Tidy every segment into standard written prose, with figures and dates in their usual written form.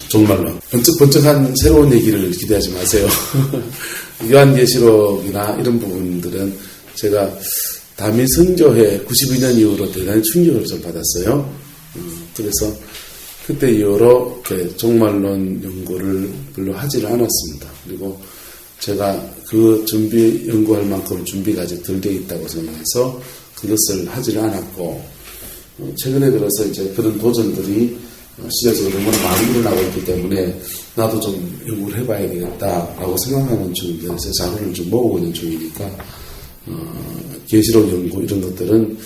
종말론. 번쩍번쩍한 새로운 얘기를 기대하지 마세요. 요한계시록이나 이런 부분들은 제가 다미 선교회 92년 이후로 대단히 충격을 좀 받았어요. 그래서 그때 이후로 종말론 연구를 별로 하지를 않았습니다. 그리고 제가 그 연구할 만큼 준비가 아직 덜 돼 있다고 생각해서 그것을 하지를 않았고, 최근에 들어서 이제 그런 도전들이 시대에서 너무나 많이 일어나고 있기 때문에 나도 좀 연구를 해봐야 되겠다라고 생각하는 중인데, 자료를 좀 모으고 있는 중이니까, 계시록 연구 이런 것들은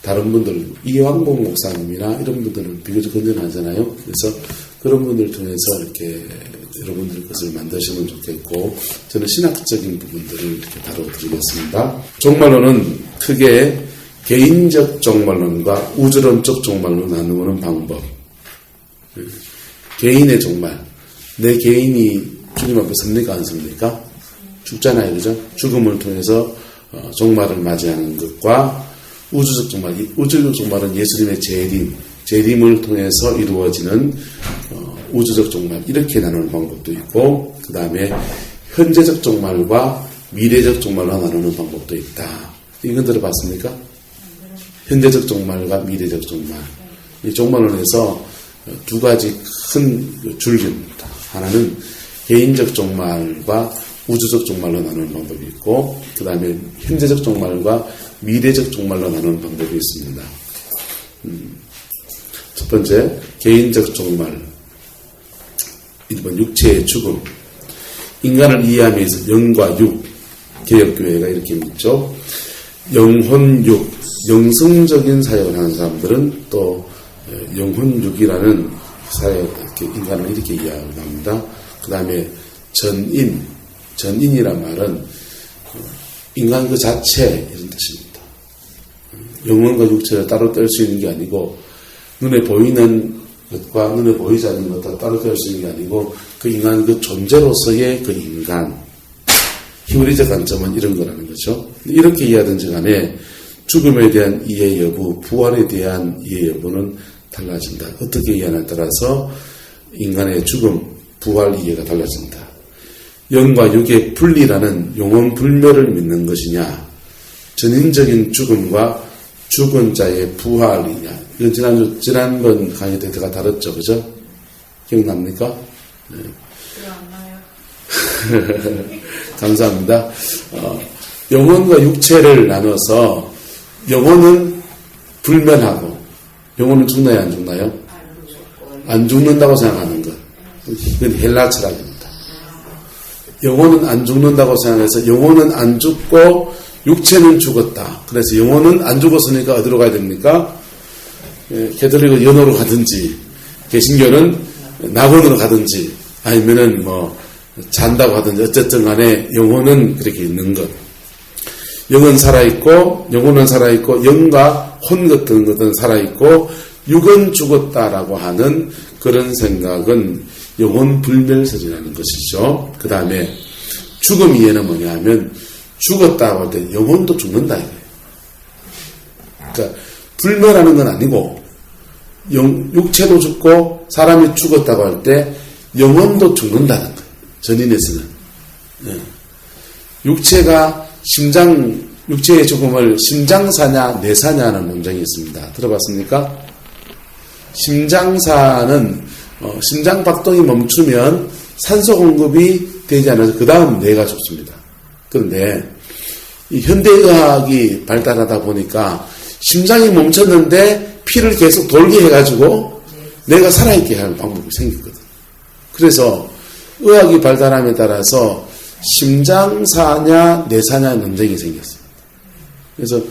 다른 분들, 이왕봉 목사님이나 이런 분들은 비교적 건전하잖아요. 그래서 그런 분들 통해서 이렇게 여러분들 것을 만드시면 좋겠고, 저는 신학적인 부분들을 이렇게 다뤄드리겠습니다. 종말론은 크게 개인적 종말론과 우주론적 종말론 나누는 방법. 개인의 종말. 내 개인이 주님 앞에 섭니까 안 섭니까? 죽잖아요, 그죠? 죽음을 통해서 종말을 맞이하는 것과 우주적 종말. 우주적 종말은 예수님의 재림을 통해서 이루어지는 우주적 종말, 이렇게 나누는 방법도 있고, 그 다음에 현재적 종말과 미래적 종말로 나누는 방법도 있다. 이건 들어봤습니까? 현재적 종말과 미래적 종말. 이 종말론에서 두 가지 큰 줄기입니다. 하나는 개인적 종말과 우주적 종말로 나누는 방법이 있고, 그 다음에 현재적 종말과 미래적 종말로 나누는 방법이 있습니다. 첫 번째, 개인적 종말. 1번, 육체의 죽음. 인간을 이해하면서 영과 육, 개혁교회가 이렇게 믿죠. 영혼육, 영성적인 사역을 하는 사람들은 또 영혼육이라는 사역, 이렇게 인간을 이렇게 이해하고 합니다. 그 다음에 전인이란 말은 인간 그 자체, 이런 뜻입니다. 영혼과 육체를 따로 뗄 수 있는 게 아니고, 눈에 보이는 것과 눈에 보이지 않는 것과 따로 뗄 수 있는 게 아니고, 그 인간 그 존재로서의 그 인간, 히브리적 관점은 이런 거라는 거죠. 이렇게 이해하든지 간에 죽음에 대한 이해 여부, 부활에 대한 이해 여부는 달라진다. 어떻게 이해하냐에 따라서 인간의 죽음, 부활 이해가 달라진다. 영과 육의 분리라는 영혼 불멸을 믿는 것이냐, 전인적인 죽음과 죽은 자의 부활이냐. 이건 지난번 강의 때 제가 다뤘죠, 그죠? 기억납니까? 네. 감사합니다. 영혼과 육체를 나눠서 영혼은 불멸하고, 영혼은 죽나요, 안 죽나요? 안 죽는다고 생각하는 것. 이건 헬라 철학입니다. 영혼은 안 죽는다고 생각해서 영혼은 안 죽고 육체는 죽었다. 그래서 영혼은 안 죽었으니까 어디로 가야 됩니까? 캐톨릭은 연호로 가든지, 개신교는 낙원으로 가든지, 아니면은 잔다고 하든지, 어쨌든 간에 영혼은 그렇게 있는 것. 영은 살아있고, 영혼은 살아있고, 영과 혼 같은 것은 살아있고, 육은 죽었다라고 하는 그런 생각은 영혼 불멸설이라는 것이죠. 그 다음에 죽음 이해는 뭐냐 하면, 죽었다고 할 때 영혼도 죽는다 이거예요. 그러니까 불멸하는 건 아니고, 육체도 죽고 사람이 죽었다고 할 때 영혼도 죽는다는 거예요. 전인에서는. 네. 육체의 죽음을 심장사냐 뇌사냐는 논쟁이 있습니다. 들어봤습니까? 심장사는 심장박동이 멈추면 산소 공급이 되지 않아서 그 다음 뇌가 죽습니다. 그런데 이 현대의학이 발달하다 보니까 심장이 멈췄는데 피를 계속 돌게 해가지고 뇌가 살아있게 하는 방법이 생겼거든요. 그래서 의학이 발달함에 따라서 심장사냐 뇌사냐 논쟁이 생겼습니다. 그래서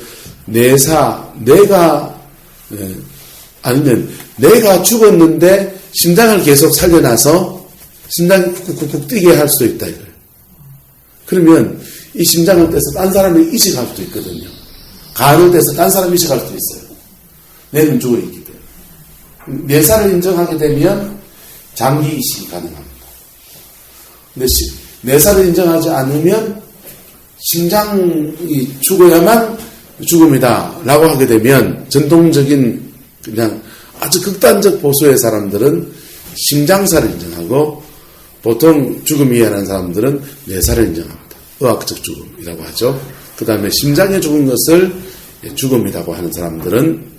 아니면 뇌가 죽었는데 심장을 계속 살려놔서 심장이 쿡쿡쿡 뛰게 할 수도 있다 이거예요. 그러면 이 심장을 떼서 딴 사람이 이식할 수도 있거든요. 간을 떼서 딴 사람이 이식할 수도 있어요. 뇌는 죽어있기 때문에. 뇌사를 인정하게 되면 장기 이식이 가능합니다. 근데 뇌사를 인정하지 않으면 심장이 죽어야만 죽음이다 라고 하게 되면 전통적인 그냥 아주 극단적 보수의 사람들은 심장사를 인정하고 보통 죽음이 일어난 사람들은 뇌사를 인정합니다. 의학적 죽음이라고 하죠. 그 다음에 심장에 죽은 것을 죽음이라고 하는 사람들은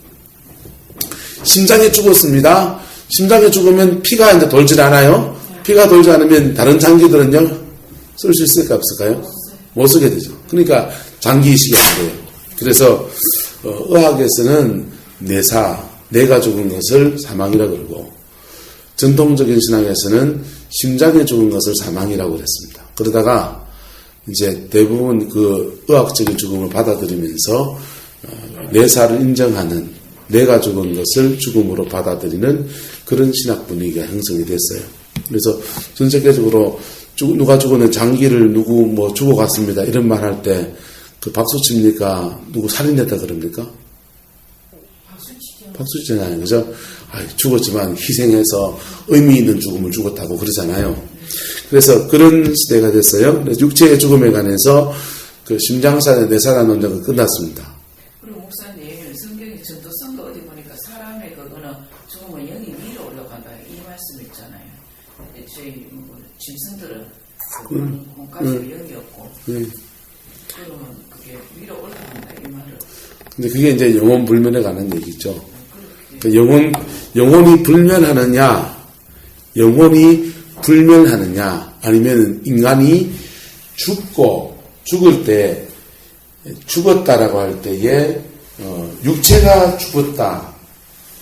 심장에 죽었습니다. 심장에 죽으면 피가 이제 돌질 않아요. 피가 돌지 않으면 다른 장기들은요 쓸 수 있을까 없을까요? 못 쓰게 되죠. 그러니까 장기이식이 안 돼요. 그래서 의학에서는 뇌가 죽은 것을 사망이라고 그러고 전통적인 신앙에서는 심장에 죽은 것을 사망이라고 그랬습니다. 그러다가 이제 대부분 그 의학적인 죽음을 받아들이면서 뇌사를 인정하는 뇌가 죽은 것을 죽음으로 받아들이는 그런 신학 분위기가 형성이 됐어요. 그래서 전 세계적으로 누가 죽었는 장기를 누구 뭐 죽어갔습니다 이런 말 할 때 그 박수 칩니까? 누구 살인했다 그럽니까? 박수 치잖아요. 그죠? 죽었지만 희생해서 의미 있는 죽음을 죽었다고 그러잖아요. 그래서 그런 시대가 됐어요. 그래서 육체의 죽음에 관해서 그 심장사의 뇌사라는 논쟁은 끝났습니다. 그리고 목사님, 성경의 전도성도 어디 보니까 사람의 그거는 죽으면 영이 위로 올라간다 이 말씀 있잖아요. 저희 짐승들은 몸까지 영이 없고 그러면 그게 위로 올라간다 이 말을. 근데 그게 이제 영혼 불면에 관한 얘기죠. 그러니까 영혼이 불면하느냐 아니면 인간이 죽을 때 죽었다라고 할 때에 육체가 죽었다,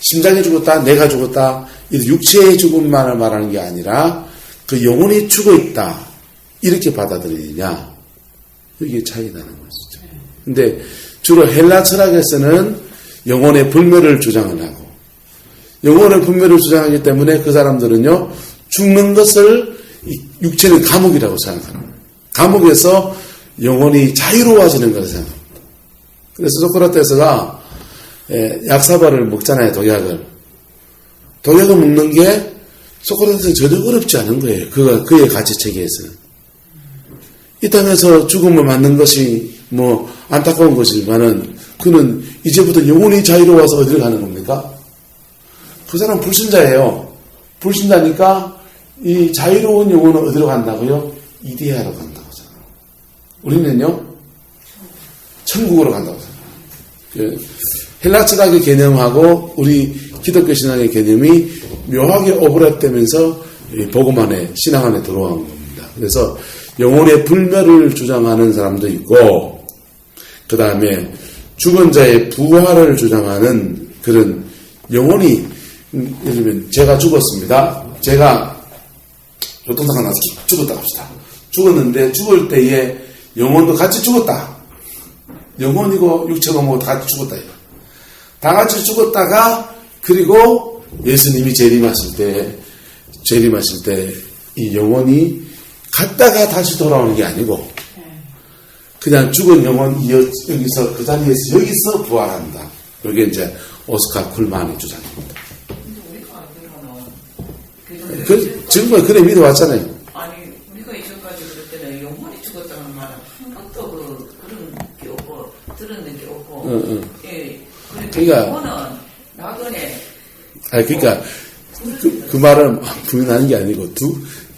심장이 죽었다, 뇌가 죽었다, 이 육체의 죽음만을 말하는 게 아니라 그 영혼이 죽어 있다 이렇게 받아들이느냐 이게 차이 나는 것이죠. 근데 주로 헬라 철학에서는 영혼의 불멸을 주장을 하고 영혼의 불멸을 주장하기 때문에 그 사람들은요 죽는 것을 육체는 감옥이라고 생각하는 거예요. 감옥에서 영혼이 자유로워지는 것을 생각합니다. 그래서 소크라테스가 약사발을 먹잖아요. 독약을 먹는 게 소크라테스는 전혀 어렵지 않은 거예요. 그의 가치체계에서는 이 땅에서 죽음을 맞는 것이 뭐 안타까운 것이지만은 그는 이제부터 영혼이 자유로워서 어디를 가는 겁니까? 그 사람은 불신자예요. 불신자니까 이 자유로운 영혼은 어디로 간다고요? 이데아로 간다고 하잖아요. 우리는요 천국으로 간다고 하잖아요. 헬라 철학의 개념하고 우리 기독교 신앙의 개념이 묘하게 오버랩되면서 복음 안에 신앙 안에 들어온 겁니다. 그래서 영혼의 불멸을 주장하는 사람도 있고 그 다음에 죽은 자의 부활을 주장하는 그런 영혼이 예를 들면 제가 죽었습니다. 제가 교통사고 나서 죽었다 합시다. 죽었는데 죽을 때에 영혼도 같이 죽었다. 영혼이고 육체가 뭐 다 같이 죽었다. 다 같이 죽었다가 그리고 예수님이 재림하실 때 이 영혼이 갔다가 다시 돌아오는 게 아니고 그냥 죽은 영혼이 여기서 그 자리에서 여기서 부활한다. 이게 이제 오스카 쿨만의 주장입니다. 지금까지 그래 믿어왔잖아요. 아니 우리가 이전까지 그럴 때는 영혼이 죽었다는 말은 한 번도 그런 게 없고 들었는 게 없고 예, 그러니까 영혼은 나그네 그러니까 그 말은 부인하는 게 아니고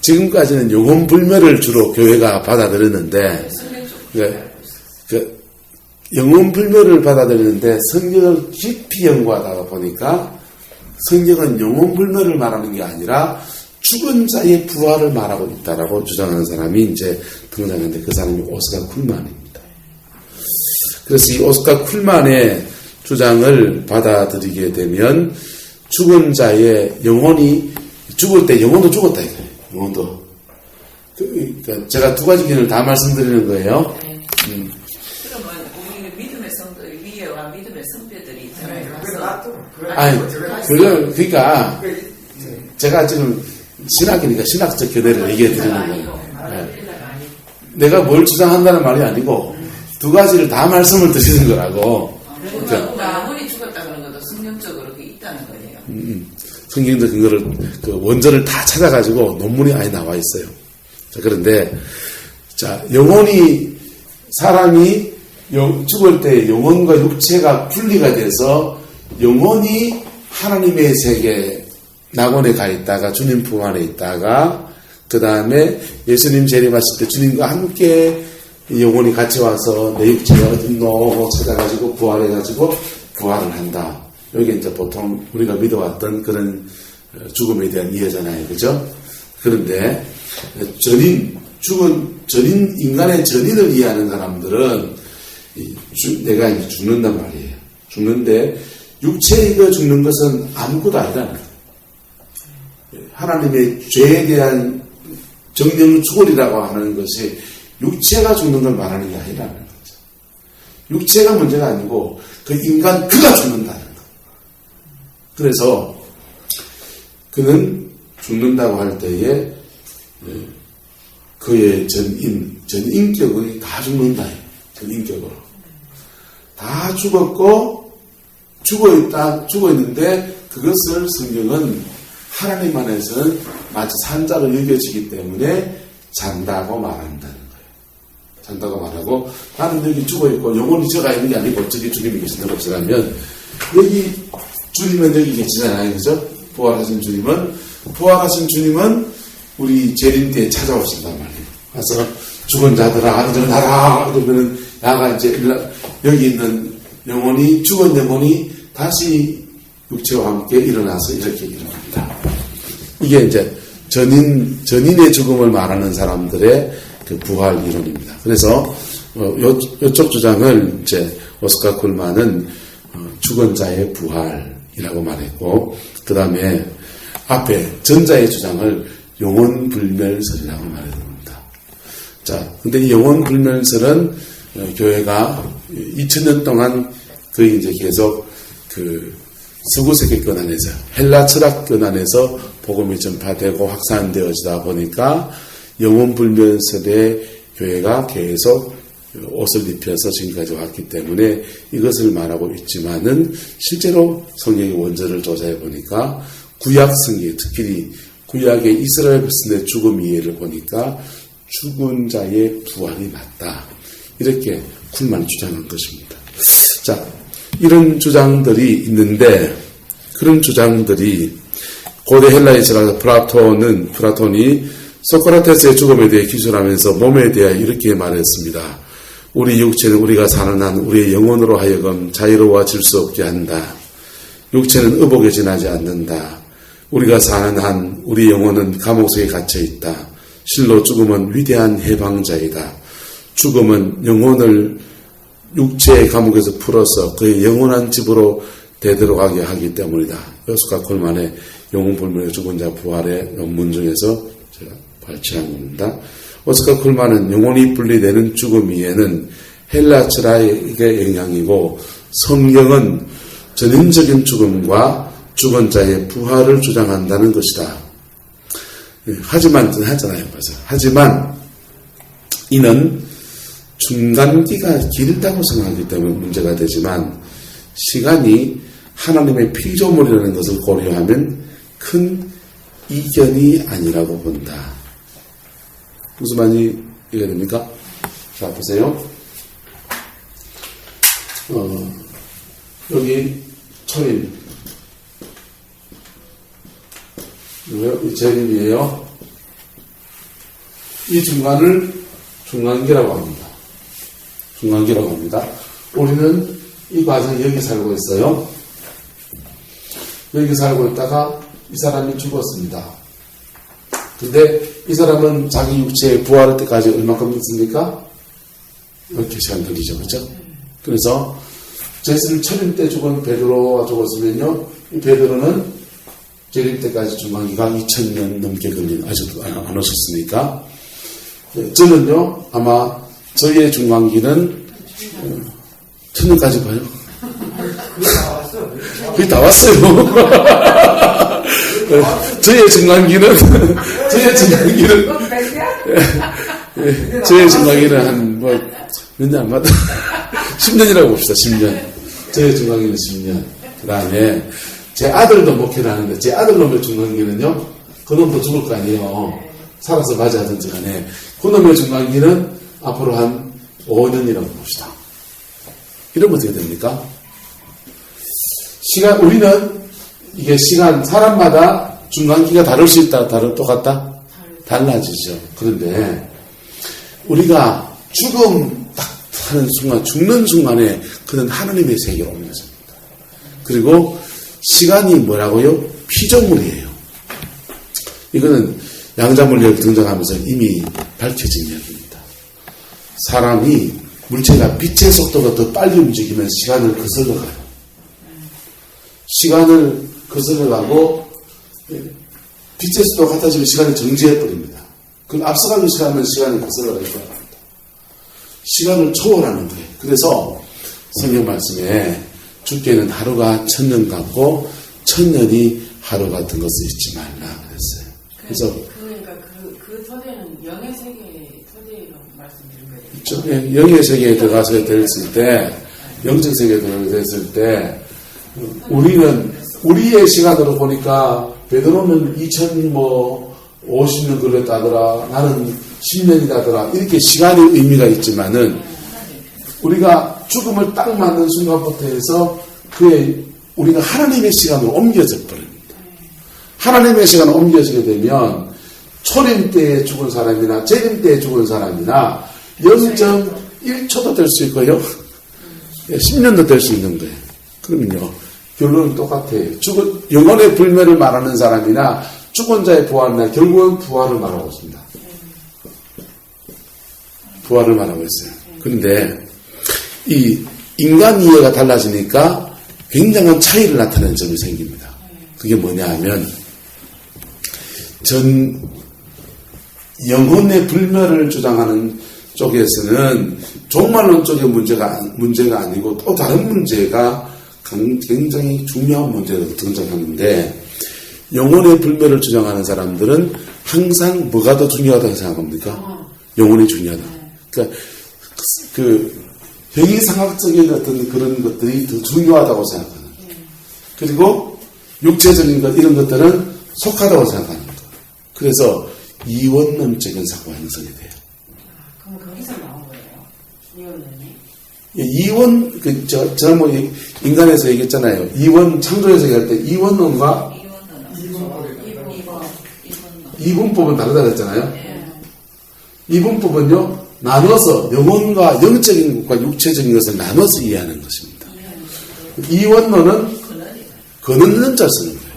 지금까지는 영혼 불멸을 주로 교회가 받아들였는데 영혼 불멸을 받아들였는데 성경을 깊이 연구하다가 보니까 성경은 영혼 불멸을 말하는 게 아니라 죽은 자의 부활을 말하고 있다라고 주장하는 사람이 이제 등장했는데 그 사람이 오스카 쿨만입니다. 그래서 이 오스카 쿨만의 주장을 받아들이게 되면 죽은 자의 영혼이 죽을 때 영혼도 죽었다 이거예요. 영혼도. 그러니까 제가 두 가지 기준을 다 말씀드리는 거예요. 그러면 우리 믿음의 성도 위에와 믿음의 성배들이 있잖아요. 그러니까 제가 지금 신학이니까 신학적 교대를 얘기해 드리는 거예요. 내가 뭘 주장한다는 말이 아니고 두 가지를 다 말씀을 드리는 거라고. 그러니까 영혼이 죽었다 그런 것도 성경적으로 있다는 거예요. 성경도 그거를 그 원전을 다 찾아가지고 논문이 아예 나와 있어요. 자, 그런데 사람이 죽을 때 영혼과 육체가 분리가 돼서 영혼이 하나님의 세계 낙원에 가 있다가 주님 품 안에 있다가 그 다음에 예수님 재림하실 때 주님과 함께 영혼이 같이 와서 내 육체가 어딨노 찾아가지고 부활해가지고 부활을 한다. 여기 이제 보통 우리가 믿어왔던 그런 죽음에 대한 이해잖아요. 그죠? 그런데 전인, 인간의 전인을 이해하는 사람들은 내가 이제 죽는단 말이에요. 죽는데 육체가 죽는 것은 아무것도 아니라는 거예요. 하나님의 죄에 대한 정령 죽으리라고 하는 것이 육체가 죽는 걸 말하는 게 아니라는 거죠. 육체가 문제가 아니고 그 인간 그가 죽는다는 거. 그래서 그는 죽는다고 할 때에 그의 전인격이 다 죽는다. 전인격으로. 다 죽었고 죽어 있는데 그것을 성경은 하나님 안에서는 마치 산자로 여겨지기 때문에 잔다고 말한다는 거예요. 잔다고 말하고 나는 여기 죽어있고 영혼이 저가 있는 게 아니고 저기 주님이 계신다고 생각하면 여기 주님은 여기 계시잖아요. 그죠? 부활하신 주님은 우리 재림 때에 찾아오신단 말이에요. 그래서 죽은 자들아 일어나라 그러면은 나가 이제 여기 있는 영혼이 죽은 영혼이 다시 육체와 함께 일어나서 이렇게 일어납니다. 이게 이제 전인의 죽음을 말하는 사람들의 그 부활 이론입니다. 그래서 이쪽 주장을 이제 오스카 쿨만은 죽은 자의 부활이라고 말했고, 그 다음에 앞에 전자의 주장을 영혼 불멸설이라고 말합니다. 자, 근데 이 영혼 불멸설은 교회가 2000년 동안 거의 이제 계속 그 서구세계권 안에서 헬라 철학권 안에서 복음이 전파되고 확산되어지다 보니까 영혼 불멸설의 교회가 계속 옷을 입혀서 지금까지 왔기 때문에 이것을 말하고 있지만은 실제로 성경의 원전을 조사해 보니까 구약 성경, 특히 구약의 이스라엘 백성의 죽음 이해를 보니까 죽은 자의 부활이 맞다. 이렇게 쿨만이 주장한 것입니다. 자, 이런 주장들이 있는데 그런 주장들이 고대 헬라의 철학자 플라톤이 소크라테스의 죽음에 대해 기술하면서 몸에 대해 이렇게 말했습니다. 우리 육체는 우리가 사는 한 우리의 영혼으로 하여금 자유로워질 수 없게 한다. 육체는 의복에 지나지 않는다. 우리가 사는 한 우리 영혼은 감옥 속에 갇혀 있다. 실로 죽음은 위대한 해방자이다. 죽음은 영혼을 육체의 감옥에서 풀어서 그의 영원한 집으로 되돌아가게 하기 때문이다. 오스카 콜만의 영혼 불멸의 죽은 자 부활의 논문 중에서 제가 발췌한 겁니다. 오스카 콜만은 영혼이 분리되는 죽음 이해는 헬라 철학의 영향이고 성경은 전인적인 죽음과 죽은 자의 부활을 주장한다는 것이다. 하지만 이는 중간기가 길다고 생각하기 때문에 문제가 되지만 시간이 하나님의 피조물이라는 것을 고려하면 큰 이견이 아니라고 본다. 무슨 말이 이해됩니까? 자, 보세요. 여기 초림. 이 재림이에요. 이 중간을 중간기라고 합니다. 중간기라고 합니다. 우리는 이 과정 여기 살고 있어요. 여기 살고 있다가 이 사람이 죽었습니다. 근데 이 사람은 자기 육체에 부활할 때까지 얼마큼 있습니까? 이렇게 시간 걸리죠. 그렇죠? 그래서 제수를 철임 때 죽은 베드로가 죽었으면요. 이 베드로는 재림 때까지 중간기가 2000년 넘게 걸린 아직도 안 오셨으니까 저는요 아마 저희의 중간기는 1000년까지 봐요. 거의 다 왔어요. 저의 중간기는 한 몇 년 안 맞아. 10년이라고 봅시다. 10년. 저의 중간기는 10년. 그 다음에 제 아들도 목회를 하는데 제 아들 놈의 중간기는요. 그놈도 죽을 거 아니에요. 살아서 맞이하든지 간에 그놈의 중간기는 앞으로 한 5년이라고 봅시다. 이러면 어떻게 됩니까? 우리는 이게 시간, 사람마다 중간기가 다를 수 있다, 똑같다? 달라지죠. 그런데 우리가 죽음 딱 하는 순간, 죽는 순간에 그는 하나님의 세계로 옮겨집니다. 그리고 시간이 뭐라고요? 피조물이에요. 이거는 양자물리학 등장하면서 이미 밝혀진 이야기입니다. 사람이 물체가 빛의 속도가 더 빨리 움직이면 시간을 거슬러 가요. 시간을 거슬러 가고 빛의 속도가 같아지면 시간이 정지해버립니다. 그럼 앞서가는 시간은 시간이 거슬러 가기 때문에 시간을 초월하는 거예요. 그래서 성경 말씀에 죽게는 하루가 천년 같고 천년이 하루 같은 것을 잊지 말라 그랬어요. 그래서 그러니까 그 토대는 영의 세계 토대로 말씀드린 거예요. 그렇죠? 예, 영의 세계에 들어가서 됐을 때, 영적 세계에 들어갔을 때, 우리의 시간으로 보니까 베드로는 50년 걸렸다더라, 나는 10년이다더라, 이렇게 시간의 의미가 있지만은 우리가 죽음을 딱 맞는 순간부터 해서 우리가 하나님의 시간으로 옮겨져 버립니다. 하나님의 시간으로 옮겨지게 되면 초림 때에 죽은 사람이나 재림 때에 죽은 사람이나 0.1초도 될 수 있고요. 10년도 될 수 있는 거예요. 그러면요. 결론은 똑같아요. 영혼의 불멸을 말하는 사람이나 죽은 자의 부활이나 결국은 부활을 말하고 있습니다. 부활을 말하고 있어요. 그런데 이 인간 이해가 달라지니까 굉장한 차이를 나타내는 점이 생깁니다. 그게 뭐냐 하면 영혼의 불멸을 주장하는 쪽에서는 종말론 쪽의 문제가 아니고 또 다른 문제가 굉장히 중요한 문제로 등장하는데 영혼의 불멸을 주장하는 사람들은 항상 뭐가 더 중요하다고 생각합니까? 영혼이 중요하다. 그러니까 형이상학적인 어떤 그런 것들이 더 중요하다고 생각하는 거예요. 그리고 육체적인 것 이런 것들은 속하다고 생각하는 거예요. 그래서 이원론적인 사고가 형성이 돼요. 그럼 거기서 나온 거예요? 이원론이? 예, 이원, 제가 뭐 인간에서 얘기했잖아요. 이원, 창조에서 얘기할 때 이원론과 이분법은 다르다고 했잖아요. 이분법은요, 나눠서 영혼과 영적인 것과 육체적인 것을 나눠서 이해하는 것입니다. 이원론은 근원은 잘 쓰는 거예요.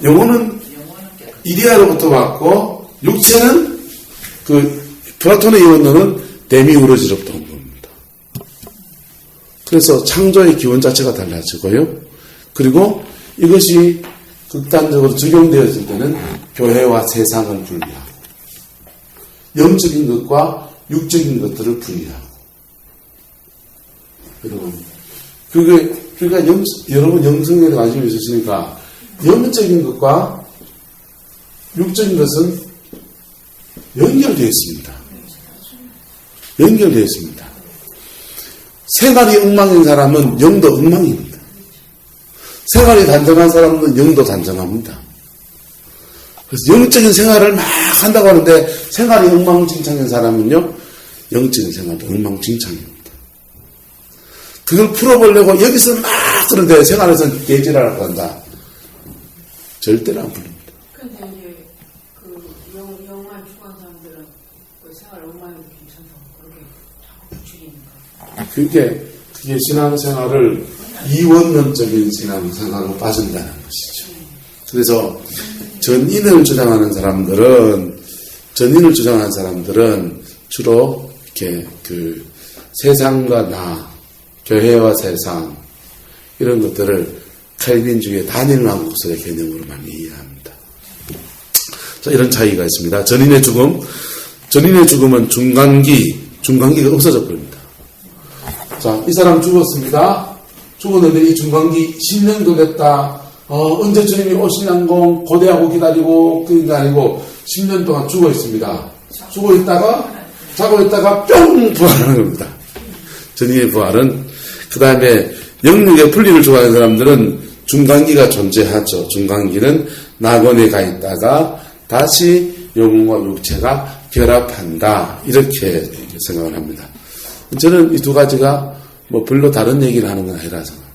영혼은 이데아로부터 왔고 육체는 플라톤의 이원론은 데미우르지로부터 온 겁니다. 그래서 창조의 기원 자체가 달라지고요. 그리고 이것이 극단적으로 적용되었을 때는 교회와 세상을 분리하고 영적인 것과 육적인 것들을 분리하고 여러분 영성에 관심이 있으시니까 영적인 것과 육적인 것은 연결되어 있습니다. 연결되어 있습니다. 생활이 엉망인 사람은 영도 엉망입니다. 생활이 단정한 사람은 영도 단정합니다. 그래서 영적인 생활을 막 한다고 하는데 생활이 엉망진창인 사람은요, 영적인 생활도 엉망진창입니다. 그걸 풀어보려고 여기서 막 그런데 생활에서 개질하라고 한다. 절대로 안 풀립니다. 근데 이제 영만 추구한 사람들은 생활 엉망해도 괜찮다고 그렇게 자꾸 부추기니까. 그게 신앙생활을 이원론적인 신앙생활로 빠진다는 것이죠. 그래서 전인을 주장하는 사람들은 주로 이렇게 세상과 나, 교회와 세상 이런 것들을 칼빈주의 단일 왕국설의 개념으로 많이 이해합니다. 자, 이런 차이가 있습니다. 전인의 죽음은 중간기가 없어져 버립니다. 자, 이 사람 죽었습니다. 죽었는데 이 중간기 10년도 됐다. 언제 주님이 오시냐고 고대하고 기다리고 그게 아니고 10년 동안 죽어 있습니다. 자고 있다가 뿅 부활하는 겁니다. 전인의 부활은 그 다음에 영육의 분리를 좋아하는 사람들은 중간기가 존재하죠. 중간기는 낙원에 가 있다가 다시 영혼과 육체가 결합한다. 이렇게 생각을 합니다. 저는 이 두 가지가 별로 다른 얘기를 하는 건 아니라 생각합니다.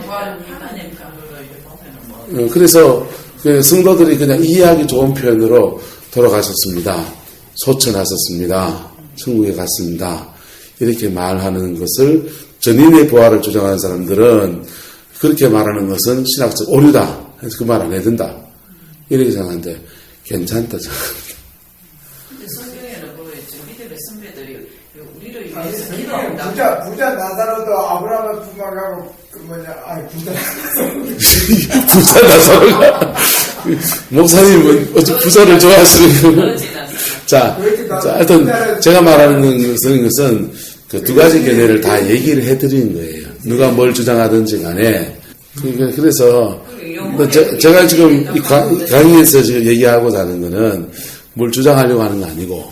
부활은 인간의 감으로 이제 보면은 그래서 그 성도들이 그냥 이해하기 좋은 표현으로 돌아가셨습니다. 소천하셨습니다. 천국에 갔습니다. 이렇게 말하는 것을 전인의 부활을 주장하는 사람들은 그렇게 말하는 것은 신학적 오류다. 그래서 그 말 안 해야 된다. 이렇게 생각하는데 괜찮다. 근데 성경에는 보겠죠. 믿음의 선배들이 우리를 위해서 기도한다. 부자 나사로도 아브라함을 품어가고 부자 나사로가 목사님은 어째 부자를 좋아하시는 자, 하여튼 제가 말하는 것은 그 두 가지 견해를 다 얘기를 해드리는 거예요. 누가 뭘 주장하든지 간에. 그래서 제가 지금 이 강의에서 지금 얘기하고자 하는 거는 뭘 주장하려고 하는 거 아니고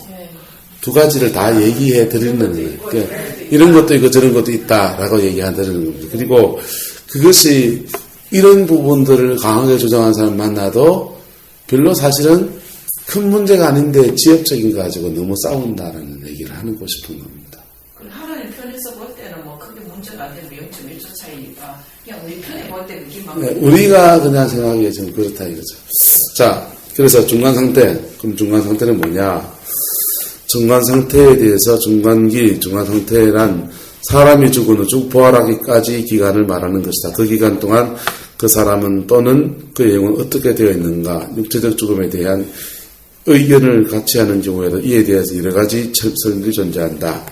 두 가지를 다 얘기해 드리는 거예요. 그러니까 이런 것도 있고 저런 것도 있다라고 얘기하는 겁니다. 그리고 그것이 이런 부분들을 강하게 주장하는 사람 만나도 별로 사실은 큰 문제가 아닌데 지역적인 거 가지고 너무 싸운다라는 얘기를 하고 싶은 겁니다. 하나님 편에서 볼 때는 뭐 크게 문제가 안 되는 0.1초 차이니까 그냥 우리 편에 볼 때 느낌만 우리가 그냥 생각하기에 좀 그렇다 이거죠. 자, 그래서 중간 상태. 그럼 중간 상태는 뭐냐? 중간 상태에 대해서 중간 상태란 사람이 죽은 후 쭉 부활하기까지 기간을 말하는 것이다. 그 기간 동안 그 사람은 또는 그의 영혼은 어떻게 되어 있는가? 육체적 죽음에 대한 의견을 같이 하는 경우에도 이에 대해서 여러 가지 설들이 존재한다.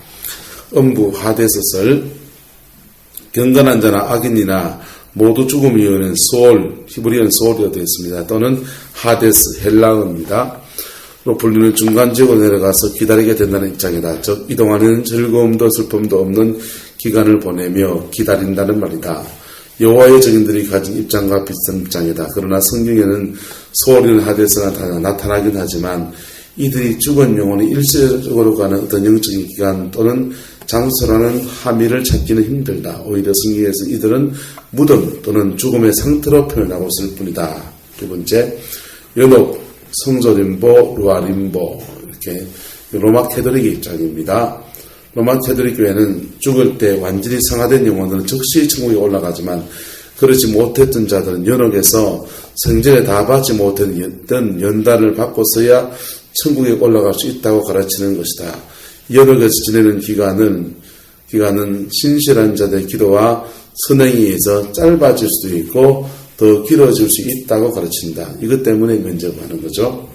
음부, 하데스설, 경건한 자나 악인이나 모두 죽음이 이유는 소울, 히브리어는 소울이라 되어 있습니다. 또는 하데스, 헬라어입니다. 로 불리는 중간 지역으로 내려가서 기다리게 된다는 입장이다. 즉 이동안에는 즐거움도 슬픔도 없는 기간을 보내며 기다린다는 말이다. 여호와의 증인들이 가진 입장과 비슷한 입장이다. 그러나 성경에는 소울이나 하데스가 나타나긴 하지만 이들이 죽은 영혼이 일시적으로 가는 어떤 영적인 기간 또는 장소라는 함의를 찾기는 힘들다. 오히려 성경에서 이들은 무덤 또는 죽음의 상태로 표현하고 있을 뿐이다. 두 번째, 연옥, 성조림보, 루아림보 이렇게 로마 캐톨릭의 입장입니다. 로마 캐톨릭 교회는 죽을 때 완전히 상하된 영혼들은 즉시 천국에 올라가지만 그러지 못했던 자들은 연옥에서 생전에 다 받지 못했던 연단을 받고서야 천국에 올라갈 수 있다고 가르치는 것이다. 연옥에서 지내는 기간은 신실한 자들의 기도와 선행에 의해서 짧아질 수도 있고 더 길어질 수 있다고 가르친다. 이것 때문에 면접하는 거죠.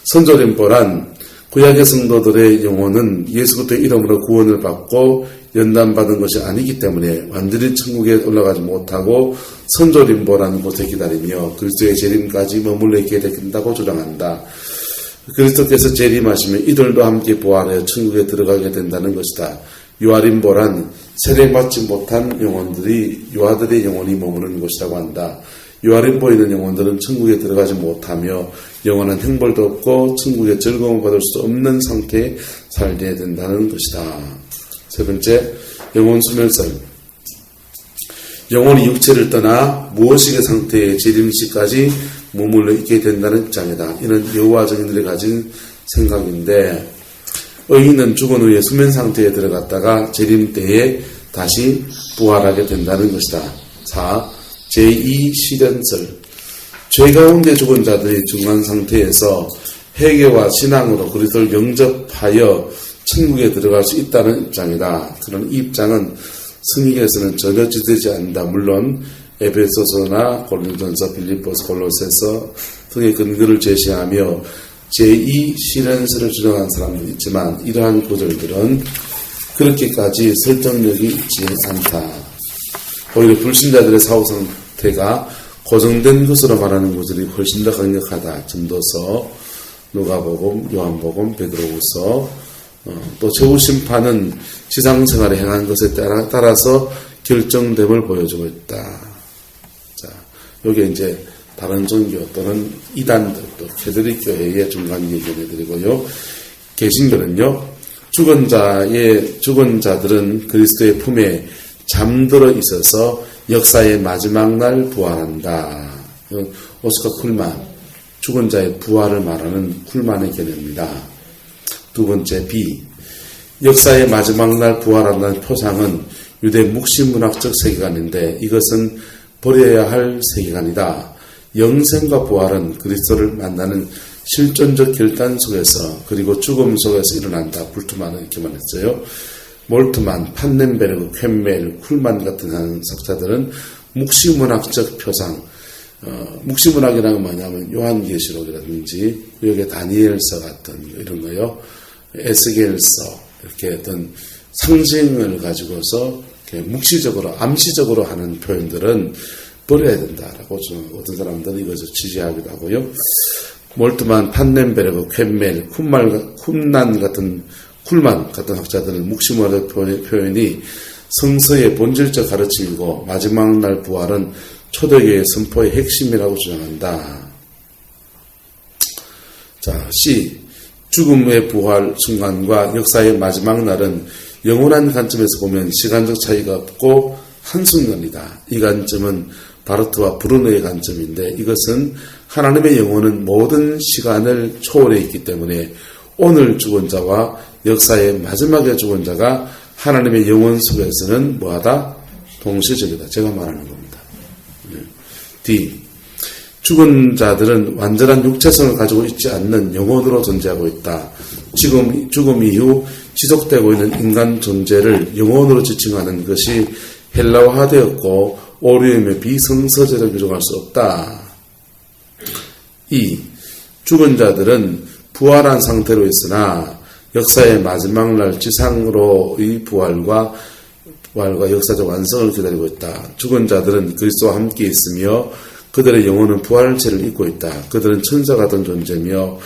선조림보란 구약의 성도들의 영혼은 예수 그리스도의 이름으로 구원을 받고 연단받은 것이 아니기 때문에 완전히 천국에 올라가지 못하고 선조림보라는 곳에 기다리며 그리스도의 재림까지 머물러 있게 된다고 주장한다. 그리스도께서 재림하시면 이들도 함께 부활하여 천국에 들어가게 된다는 것이다. 유아림보란 세례받지 못한 영혼들이 유아들의 영혼이 머무는 곳이라고 한다. 유아림보에 있는 영혼들은 천국에 들어가지 못하며 영원한 형벌도 없고 천국에 즐거움을 받을 수 없는 상태에 살게 된다는 것이다. 세 번째, 영혼 소멸설. 영혼이 육체를 떠나 무의식의 상태의 재림시까지 머물러 있게 된다는 입장이다. 이는 여호와 증인들이 가진 생각인데 의인은 죽은 후에 수면 상태에 들어갔다가 재림 때에 다시 부활하게 된다는 것이다. 4. 제2시련설. 죄 가운데 죽은 자들이 중간 상태에서 회개와 신앙으로 그리스도를 영접하여 천국에 들어갈 수 있다는 입장이다. 그런 이 입장은 성경에서는 전혀 지지되지 않는다. 물론 에베소서나 고린도전서, 빌립보서, 골로새서 등의 근거를 제시하며 제2시련설을 주장한 사람도 있지만 이러한 구절들은 그렇게까지 설득력이 있지 않다. 오히려 불신자들의 사후 상태가 고정된 것으로 말하는 구절이 훨씬 더 강력하다. 전도서, 누가복음, 요한복음, 베드로후서, 또 최후심판은 지상생활에 행한 것에 따라서 결정됨을 보여주고 있다. 자, 요게 이제 다른 종교 또는 이단들 또 캐톨릭 교회의 중간 얘기를 해드리고요. 개신교는요, 죽은 자들은 그리스도의 품에 잠들어 있어서 역사의 마지막 날 부활한다. 오스카 쿨만, 죽은 자의 부활을 말하는 쿨만의 개념입니다. 두 번째, B. 역사의 마지막 날 부활한다는 표상은 유대 묵시문학적 세계관인데 이것은 버려야 할 세계관이다. 영생과 부활은 그리스도를 만나는 실존적 결단 속에서 그리고 죽음 속에서 일어난다. 불트만은 이렇게 말했어요. 몰트만, 판넨베르그, 쾨멜, 쿨만 같은 학자들은 묵시문학적 표상, 묵시문학이라는 건 뭐냐면 요한계시록이라든지 여기에 다니엘서 같은 이런 거요, 에스겔서 이렇게 어떤 상징을 가지고서 이렇게 묵시적으로 암시적으로 하는 표현들은 버려야 된다라고 어떤 사람들은 이것을 지지하기도 하고요. 몰트만, 판넨베르그, 쾨멜, 쿰난 같은 쿨만 같은 학자들은 묵시문학의 표현이 성서의 본질적 가르침이고 마지막 날 부활은 초대교회 선포의 핵심이라고 주장한다. 자, C. 죽음의 부활 순간과 역사의 마지막 날은 영원한 관점에서 보면 시간적 차이가 없고 한순간이다. 이 관점은 바르트와 브루너의 관점인데 이것은 하나님의 영혼은 모든 시간을 초월해 있기 때문에 오늘 죽은 자와 역사의 마지막에 죽은 자가 하나님의 영혼 속에서는 뭐하다? 동시적이다. 제가 말하는 겁니다. D. 죽은 자들은 완전한 육체성을 가지고 있지 않는 영혼으로 존재하고 있다. 죽음 이후 지속되고 있는 인간 존재를 영혼으로 지칭하는 것이 헬라화되었고 오류임에 비성서제로 규정할 수 없다. 2. 죽은 자들은 부활한 상태로 있으나 역사의 마지막 날 지상으로의 부활과 역사적 완성을 기다리고 있다. 죽은 자들은 그리스도와 함께 있으며 그들의 영혼은 부활체를 입고 있다. 그들은 천사 같은 존재며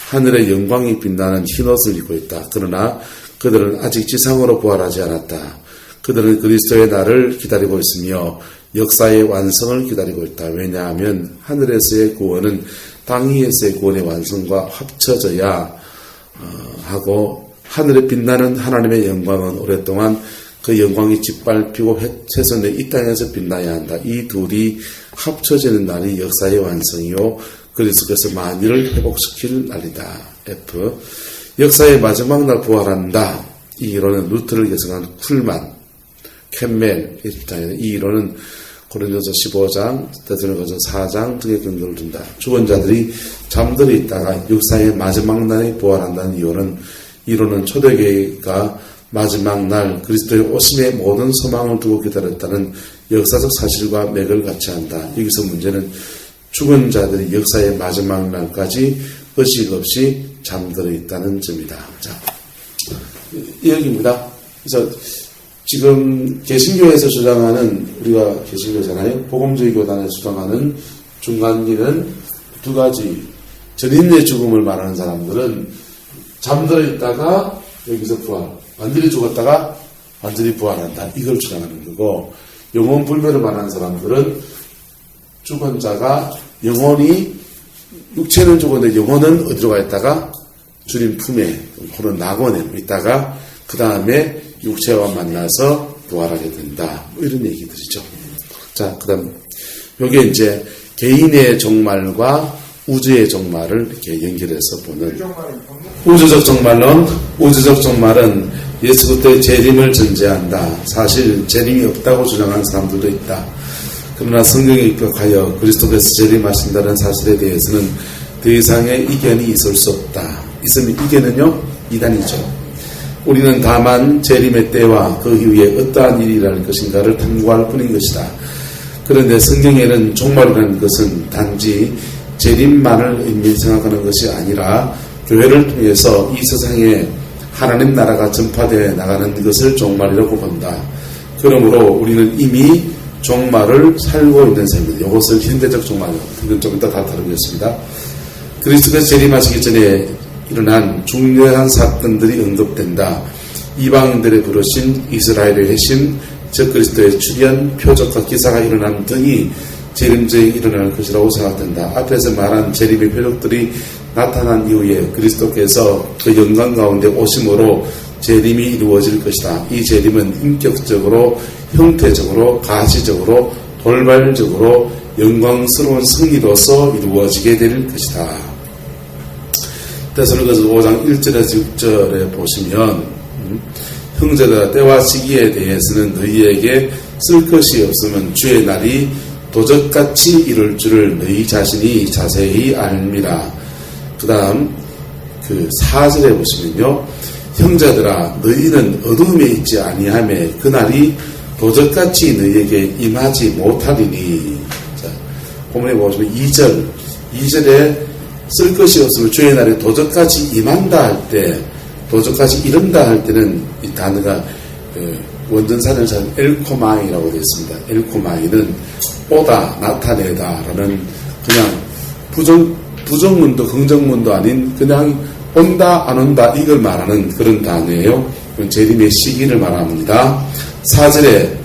하늘의 영광이 빛나는 흰옷을 입고 있다. 그러나 그들은 아직 지상으로 부활하지 않았다. 그들은 그리스도의 날을 기다리고 있으며 역사의 완성을 기다리고 있다. 왜냐하면 하늘에서의 구원은 땅 위에서의 구원의 완성과 합쳐져야 하고 하늘에 빛나는 하나님의 영광은 오랫동안 그 영광이 짓밟히고 최선의 이 땅에서 빛나야 한다. 이 둘이 합쳐지는 날이 역사의 완성이요 그리스도께서 만유를 회복시킬 날이다. F. 역사의 마지막 날 부활한다. 이 이론은 루트를 계승한 쿨만, 쾨멜 이 이론은 고린도서 15장, 데살로니가서 4장 등의 근거를 둔다. 죽은 자들이 잠들어 있다가 역사의 마지막 날에 부활한다는 이론은 초대교회가 마지막 날 그리스도의 오심의 모든 소망을 두고 기다렸다는 역사적 사실과 맥을 같이 한다. 여기서 문제는 죽은 자들이 역사의 마지막 날까지 의식 없이 잠들어 있다는 점이다. 자, 이 얘기입니다. 그래서 지금 개신교에서 주장하는, 우리가 개신교잖아요. 복음주의 교단에서 주장하는 중간기는 두 가지. 전인의 죽음을 말하는 사람들은 잠들어 있다가 여기서 부활, 완전히 죽었다가 완전히 부활한다. 이걸 주장하는 거고, 영혼 불멸을 말하는 사람들은 죽은 자가 영혼이, 육체는 죽었는데 영혼은 어디로 가 있다가 주님 품에 혹은 낙원에 있다가 그 다음에 육체와 만나서 부활하게 된다. 뭐 이런 얘기들이죠. 자, 그 다음 요게 이제 개인의 종말과 우주의 종말을 이렇게 연결해서 보는 우주적 종말은 예수 그리스도의 재림을 전제한다. 사실 재림이 없다고 주장하는 사람들도 있다. 그러나 성경에 입각하여 그리스도께서 재림하신다는 사실에 대해서는 더 이상의 이견이 있을 수 없다. 있으면 이견은요, 이단이죠. 우리는 다만 재림의 때와 그 이후에 어떠한 일이 일어날 것인가를 탐구할 뿐인 것이다. 그런데 성경에는 종말이라는 것은 단지 재림만을 의미 생각하는 것이 아니라 교회를 통해서 이 세상에 하나님 나라가 전파되어 나가는 것을 종말이라고 본다. 그러므로 우리는 이미 종말을 살고 있는 셈입니다. 이것을 현대적 종말이라고. 이건 좀 이따 다 다루겠습니다. 그리스도께서 재림하시기 전에 일어난 중요한 사건들이 언급된다. 이방인들의 부르심, 이스라엘의 회심, 즉 그리스도의 출현, 표적과 기사가 일어나는 등이 재림전에 일어날 것이라고 생각된다. 앞에서 말한 재림의 표적들이 나타난 이후에 그리스도께서 그 영광 가운데 오심으로 재림이 이루어질 것이다. 이 재림은 인격적으로, 형태적으로, 가시적으로, 돌발적으로 영광스러운 승리로서 이루어지게 될 것이다. 데살로니가서 5장 1절에서 6절에 보시면 형제들아 때와 시기에 대해서는 너희에게 쓸 것이 없으면 주의 날이 도적같이 이룰 줄을 너희 자신이 자세히 알미라. 그 다음 그 4절에 보시면요, 형제들아 너희는 어둠에 있지 아니하매 그날이 도적같이 너희에게 임하지 못하리니. 자, 본문에 보시면 2절에 쓸 것이 없으면 주의 날에 도적같이 임한다 할 때, 도적같이 이른다 할 때는 이 단어가 원전사를 잘 엘코마이라고 되어 있습니다. 엘코마이는 오다, 나타내다 라는 그냥 부정문도 긍정문도 아닌 그냥 온다 안 온다 이걸 말하는 그런 단어예요. 재림의 시기를 말합니다. 4절에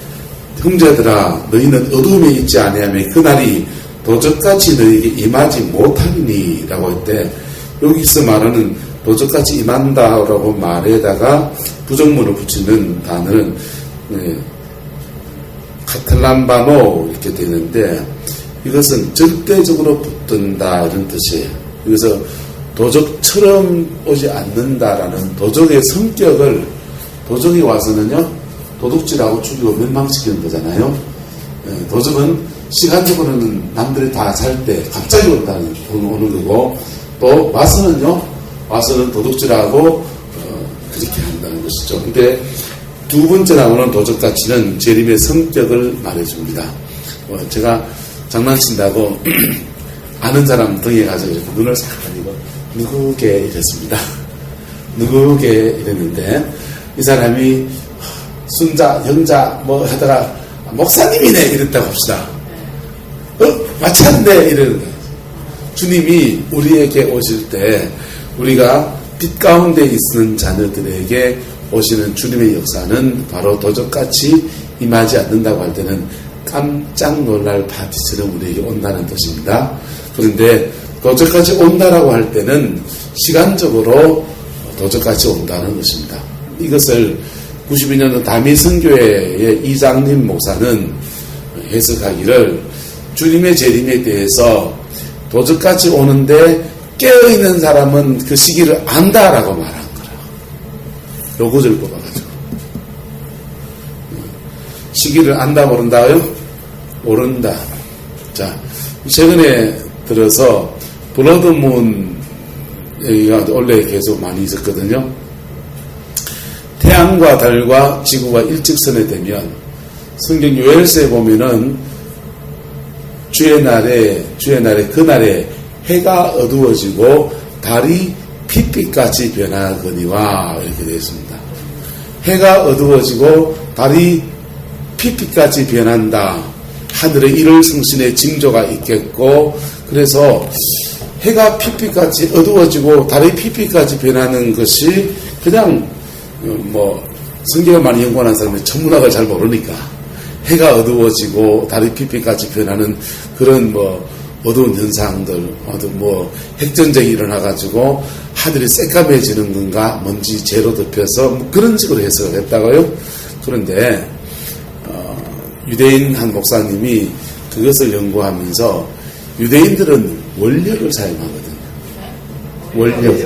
형제들아 너희는 어둠에 있지 아니하며 그날이 도적같이 너희에게 임하지 못하리니 라고 할 때, 여기서 말하는 도적같이 임한다라고 말에다가 부정문을 붙이는 단어는 카탈람바노 이렇게 되는데, 이것은 절대적으로 붙든다 이런 뜻이에요. 그래서 도적처럼 오지 않는다라는 도적의 성격을, 도적이 와서는요 도둑질하고 죽이고 멸망시키는 거잖아요. 도적은 시간적으로는 남들이 다 살 때 갑자기 오는 거고, 또 와서는 도둑질하고 그렇게 한다는 것이죠. 근데 두 번째 나오는 도적가치는 재림의 성격을 말해줍니다. 제가 장난친다고 아는 사람 등에 가서 이렇게 눈을 싹 가리고 누구게 이랬습니다. 누구게 이랬는데, 이 사람이 순자, 영자 뭐 하다가 목사님이네 이랬다고 합시다. 마찬데 이러는 거예요. 주님이 우리에게 오실 때 우리가 빛 가운데 있는 자녀들에게 오시는 주님의 역사는 바로 도적같이 임하지 않는다고 할 때는 깜짝 놀랄 파티처럼 우리에게 온다는 뜻입니다. 그런데 도적같이 온다라고 할 때는 시간적으로 도적같이 온다는 것입니다. 이것을 92년도 다미선교회의 이장님 목사는 해석하기를, 주님의 재림에 대해서 도적같이 오는데 깨어있는 사람은 그 시기를 안다라고 말한 거라. 요 구절 뽑아가지고. 시기를 안다 모른다요? 모른다. 자, 최근에 들어서 블러드문 얘기가 원래 계속 많이 있었거든요. 태양과 달과 지구가 일직선에 되면, 성경 요엘서에 보면은 주의 날에 그날에 해가 어두워지고 달이 핏빛같이 변하거니와 이렇게 되어 있습니다. 해가 어두워지고 달이 핏빛같이 변한다. 하늘에 일월 성신의 징조가 있겠고, 그래서 해가 핏빛같이 어두워지고 달이 핏빛같이 변하는 것이 그냥 성경을 많이 연구하는 사람이 천문학을 잘 모르니까 해가 어두워지고 달이 핏빛같이 변하는 그런 어두운 현상들, 핵전쟁이 일어나가지고 하늘이 새까매지는 건가, 먼지 재로 덮여서 그런 식으로 해석을 했다고요. 그런데 유대인 한 목사님이 그것을 연구하면서, 유대인들은 원력을 사용하거든요. 원력.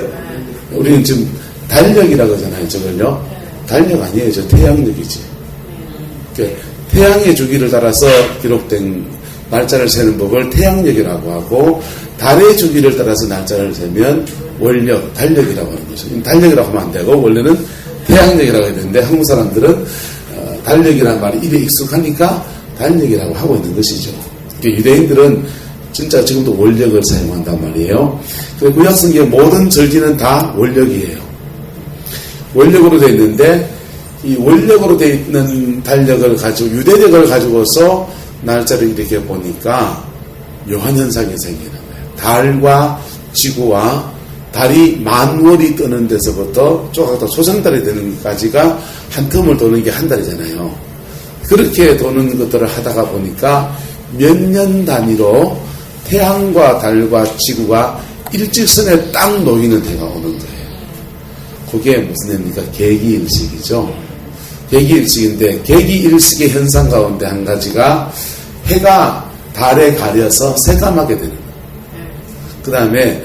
우리는 지금 달력이라고 하잖아요, 저걸요. 달력 아니에요, 저 태양력이지. 그러니까 태양의 주기를 따라서 기록된 날짜를 세는 법을 태양력이라고 하고, 달의 주기를 따라서 날짜를 세면 원력, 달력이라고 하는 거죠. 달력이라고 하면 안 되고 원래는 태양력이라고 해야 되는데, 한국 사람들은 달력이라는 말이 입에 익숙하니까 달력이라고 하고 있는 것이죠. 그러니까 유대인들은 진짜 지금도 원력을 사용한단 말이에요. 그리고 구약성경의 모든 절기는 다 원력이에요. 원력으로 되어 있는데, 이 원력으로 되어 있는 달력을 가지고, 유대력을 가지고서 날짜를 이렇게 보니까 묘한 현상이 생기는 거예요. 달과 지구와 달이 만월이 뜨는 데서부터 쪼가다 소생달이 되는 것까지가 한 텀을 도는 게 한 달이잖아요. 그렇게 도는 것들을 하다가 보니까 몇 년 단위로 태양과 달과 지구가 일직선에 딱 놓이는 해가 오는 거예요. 그게 무슨 해입니까? 계기일식이죠. 계기일식인데, 계기일식의 현상 가운데 한 가지가 해가 달에 가려서 새까맣게 되는 거예요. 그 다음에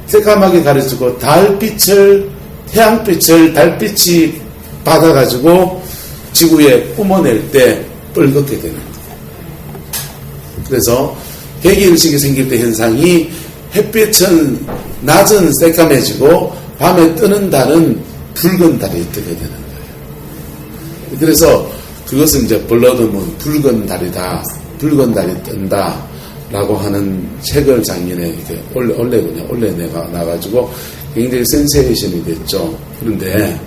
새까맣게 가려지고 태양빛을 달빛이 받아가지고 지구에 뿜어낼 때 뻘겋게 되는 거예요. 그래서 백일식이 생길 때 현상이 햇빛은 낮은 새까매지고 밤에 뜨는 달은 붉은 달이 뜨게 되는 거예요. 그래서 그것은 이제 블러드문, 붉은 달이다, 붉은 달이 뜬다 라고 하는 책을 작년에 이렇게 원래 내가 나가지고 굉장히 센세이션이 됐죠. 그런데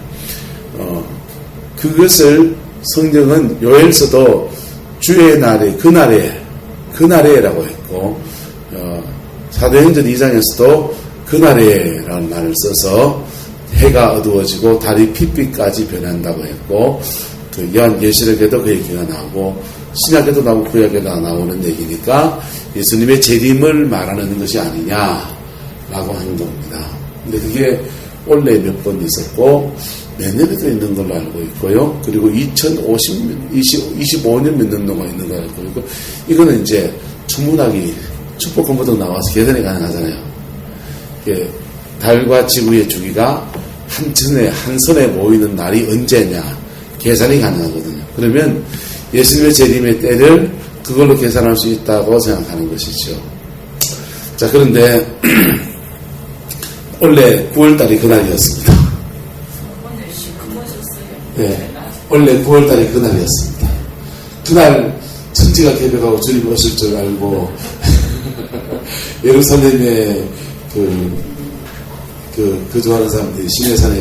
그것을 성경은 요엘서도 주의 날에 그날에라고 했고 사도행전 2장에서도 그날에라는 말을 써서 해가 어두워지고 달이 핏빛까지 변한다고 했고 그 요한계시록에도 그 얘기가 나오고 신약에도 나오고 구약에도 나오는 얘기니까 예수님의 재림을 말하는 것이 아니냐라고 하는 겁니다. 근데 그게 원래 몇 번 있었고 내년에도 있는 걸로 알고 있고요. 그리고 25년 몇 년 동안 있는 걸로 알고 있고 이거는 이제 천문학이 축복 공부도 나와서 계산이 가능하잖아요. 이게 달과 지구의 주기가 한 선에 모이는 날이 언제냐 계산이 가능하거든요. 그러면 예수님의 재림의 때를 그걸로 계산할 수 있다고 생각하는 것이죠. 자, 그런데 원래 9월달이 그날이었습니다. 오늘 시커머졌어요. 네, 원래 9월달이 그날이었습니다. 그날 천지가 개벽하고 주님 오실 줄 알고 예루살렘에 거주하는 사람들이 시내산에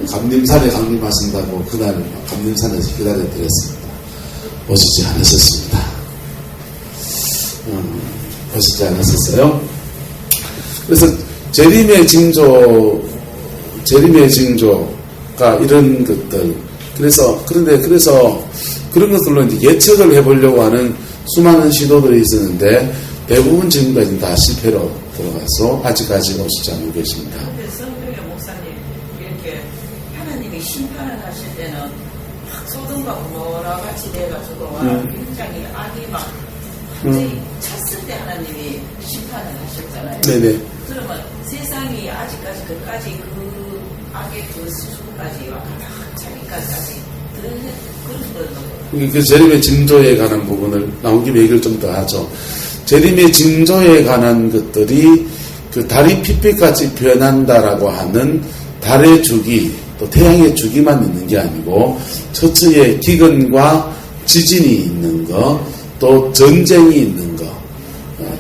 감림산에 강림하신다고 그날 감림산에서 기다려드렸습니다. 오시지 않으셨습니다. 오시지 않으셨어요. 그래서 재림의 징조가 이런 것들. 그래서 그런 것들로 이제 예측을 해보려고 하는 수많은 시도들이 있었는데 대부분 지금까지는 다 실패로 들어가서 아직까지 오시지 않고 계십니다. 근데 성경의 목사님 이렇게 하나님이 심판을 하실 때는 막 소돔과 고모라 같이 돼가지고 굉장히 악이 막 굉장히 찼을 때 하나님이 심판을 하셨잖아요. 네네. 그러면 세상이 아직까지 그까지 그 악의 그 수준까지 와 가득 차기까지 그런 거는 그 재림의 징조에 관한 부분을 나온 김에 얘기를 좀 더 하죠. 재림의 징조에 관한 것들이 그 달이 핏빛같이 변한다라고 하는 달의 주기, 또 태양의 주기만 있는 게 아니고 처처의 기근과 지진이 있는 거, 또 전쟁이 있는 거.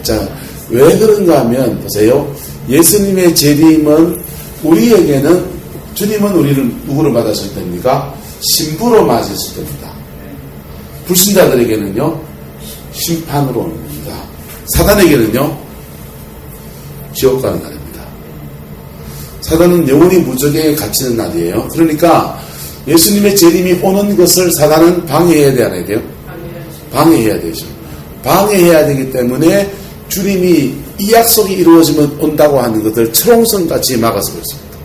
자, 왜 그런가 하면 보세요. 예수님의 재림은 우리에게는 주님은 우리를 누구를 맞으실 때입니까? 신부로 맞으실 때입니다. 불신자들에게는요 심판으로 옵니다. 사단에게는요 지옥 가는 날입니다. 사단은 영원히 무적에 갇히는 날이에요. 그러니까 예수님의 재림이 오는 것을 사단은 방해해야 돼, 안 해야 돼요? 방해해야 되죠. 방해해야 되기 때문에 주님이 이 약속이 이루어지면 온다고 하는 것을 철옹성같이 막아서고 있습니다.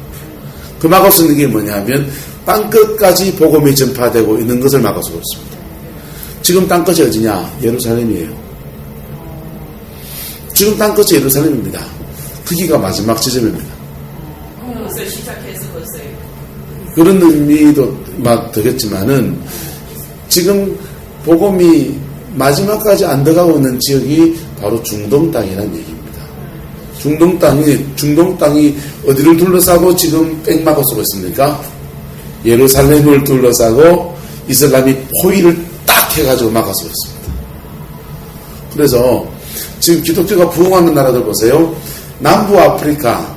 그 막을 수 있는 게 뭐냐면 땅끝까지 복음이 전파되고 있는 것을 막아서고 있습니다. 지금 땅끝이 어디냐? 예루살렘이에요. 지금 땅끝이 예루살렘입니다. 거기가 마지막 지점입니다. 그것을 시작해서 벌써요. 그런 의미도 되겠지만은 지금 복음이 마지막까지 안 들어가고 있는 지역이 바로 중동 땅이라는 얘기입니다. 중동 땅이 어디를 둘러싸고 지금 뺑막을 쏘고 있습니까? 예루살렘을 둘러싸고 이슬람이 포위를 딱 해가지고 막아서고 있습니다. 그래서 지금 기독교가 부흥하는 나라들 보세요. 남부 아프리카,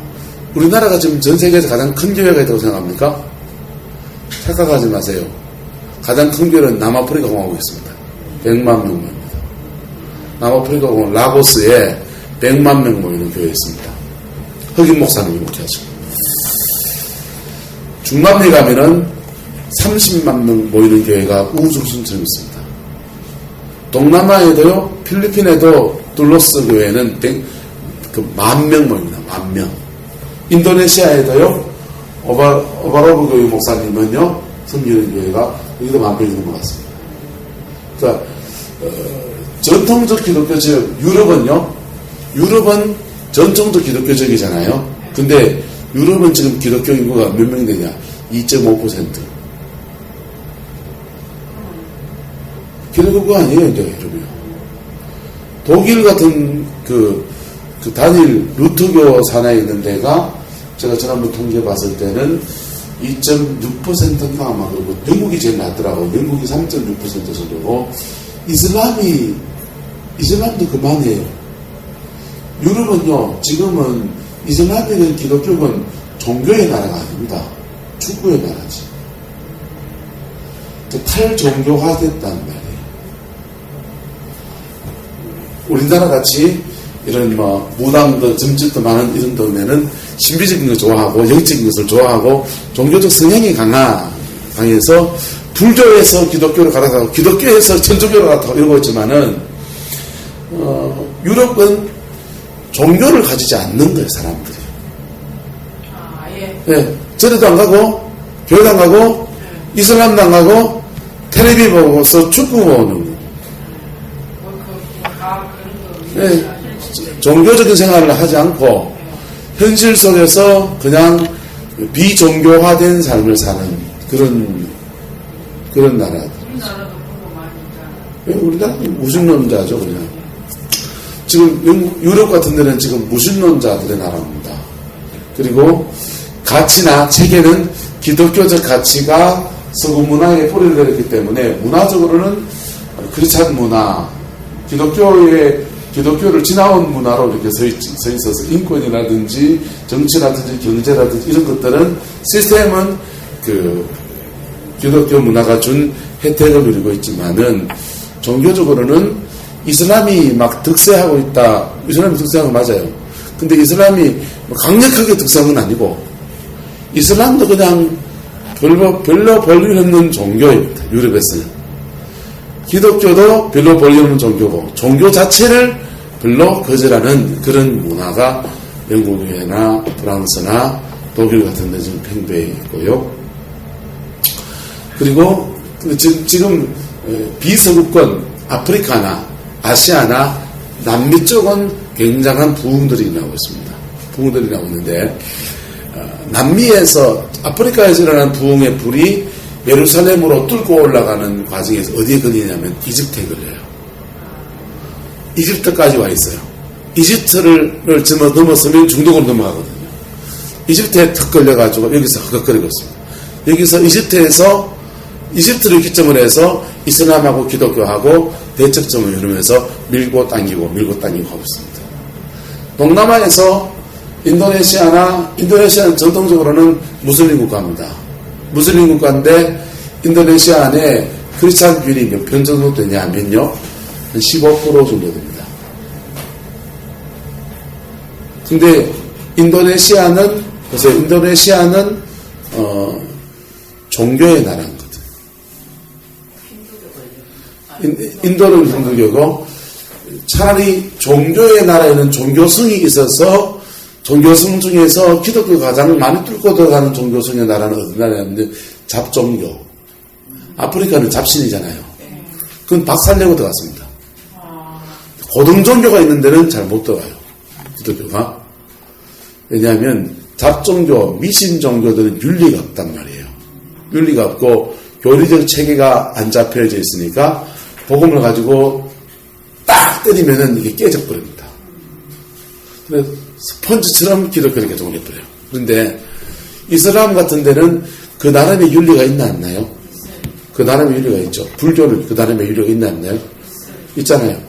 우리나라가 지금 전 세계에서 가장 큰 교회가 있다고 생각합니까? 착각하지 마세요. 가장 큰 교회는 남아프리카 공화국이 있습니다. 100만 명 모입니다. 남아프리카 공화국 라고스에 100만 명 모이는 교회 있습니다. 흑인 목사님이 목회하죠. 중남미 가면은 30만 명 모이는 교회가 우후죽순처럼 있습니다. 동남아에도요, 필리핀에도 둘로스 교회는 10,000명 모입니다. 10,000명. 인도네시아에도요, 오바로브 교회 목사님은요, 섬기는 교회가 여기도 10,000명이 넘어갔습니다. 그러니까, 전통적 기독교적, 유럽은 전통적 기독교적이잖아요. 근데 유럽은 지금 기독교 인구가 몇 명이 되냐? 2.5%. 기독교가 아니에요, 이제 유럽이요. 독일 같은 그 단일 루터교 산하에 있는 데가 제가 지난번 통계 봤을 때는 2.6%인가 아마 그러고 영국이 제일 낮더라고요. 영국이 3.6% 정도고 이슬람도 그만해요. 유럽은요 지금은 이슬람이든 기독교는 종교의 나라가 아닙니다. 축구의 나라지. 탈종교화됐단 말이에요. 우리나라 같이 이런 무당도 점집도 많은 이런 동네는 신비적인 걸 좋아하고 영적인 것을 좋아하고 종교적 성향이 강해서 불교에서 기독교로 갈아가고 기독교에서 천주교로 갈아가고 이러고 있지만은 유럽은 종교를 가지지 않는 거예요, 사람들이. 예. 네, 절에도 안 가고 교회도 안 가고 이슬람도 안 가고 텔레비 보고서 축구 보는 거예요. 네, 종교적인 생활을 하지 않고 현실 속에서 그냥 비종교화된 삶을 사는 그런 나라. 우리나라도 그런 거 많이 있잖아요. 우리나라는 무신론자죠, 그냥. 지금 유럽 같은 데는 지금 무신론자들의 나라입니다. 그리고 가치나 체계는 기독교적 가치가 서구 문화에 뿌리를 내렸기 때문에 문화적으로는 크리스찬 문화, 기독교를 지나온 문화로 이렇게 서 있어서 인권이라든지 정치라든지 경제라든지 이런 것들은 시스템은 그 기독교 문화가 준 혜택을 누리고 있지만은 종교적으로는 이슬람이 막 득세하고 있다. 이슬람이 득세하는 거 맞아요. 근데 이슬람이 강력하게 득세한 건 아니고 이슬람도 그냥 별로 볼일 없는 종교입니다. 유럽에서는. 기독교도 별로 볼일 없는 종교고 종교 자체를 별로 거절하는 그런 문화가 영국이나 프랑스나 독일 같은 데 지금 팽배해 있고요. 그리고 지금 비서구권 아프리카나 아시아나 남미 쪽은 굉장한 부흥들이 나오고 있습니다. 부흥들이 나오고 있는데 남미에서 아프리카에서 일어난 부흥의 불이 예루살렘으로 뚫고 올라가는 과정에서 어디에 걸리냐면 이집트에 걸려요. 이집트까지 와 있어요. 이집트를 넘어서면 중동으로 넘어가거든요. 이집트에 턱 걸려가지고 여기서 흑흑거리고 있습니다. 여기서 이집트를 기점으로 해서 이슬람하고 기독교하고 대척점을 이루면서 밀고 당기고 하고 있습니다. 동남아에서 인도네시아는 전통적으로는 무슬림 국가입니다. 무슬림 국가인데 인도네시아 안에 크리스찬 비율이 몇 편 정도 되냐면요. 한 15% 정도 됩니다. 근데 인도네시아는 종교의 나라거든. 인도는 힌두교고 차라리 종교의 나라에는 종교성이 있어서 종교성 중에서 기독교가 가장 많이 뚫고 들어가는 종교성의 나라는 어떤 나라냐면 잡종교. 아프리카는 잡신이잖아요. 그건 박살내고 들어갔습니다. 고등종교가 있는 데는 잘 못 들어가요. 기독교가. 왜냐하면 잡종교, 미신종교들은 윤리가 없단 말이에요. 윤리가 없고 교리적 체계가 안 잡혀져 있으니까 복음을 가지고 딱 때리면은 이게 깨져버립니다. 그래서 스펀지처럼 기독교를 개종해버려요. 그런데 이슬람 같은 데는 그 나름의 윤리가 있나 없나요? 그 나름의 윤리가 있죠. 불교는 그 나름의 윤리가 있나 없나요? 있잖아요.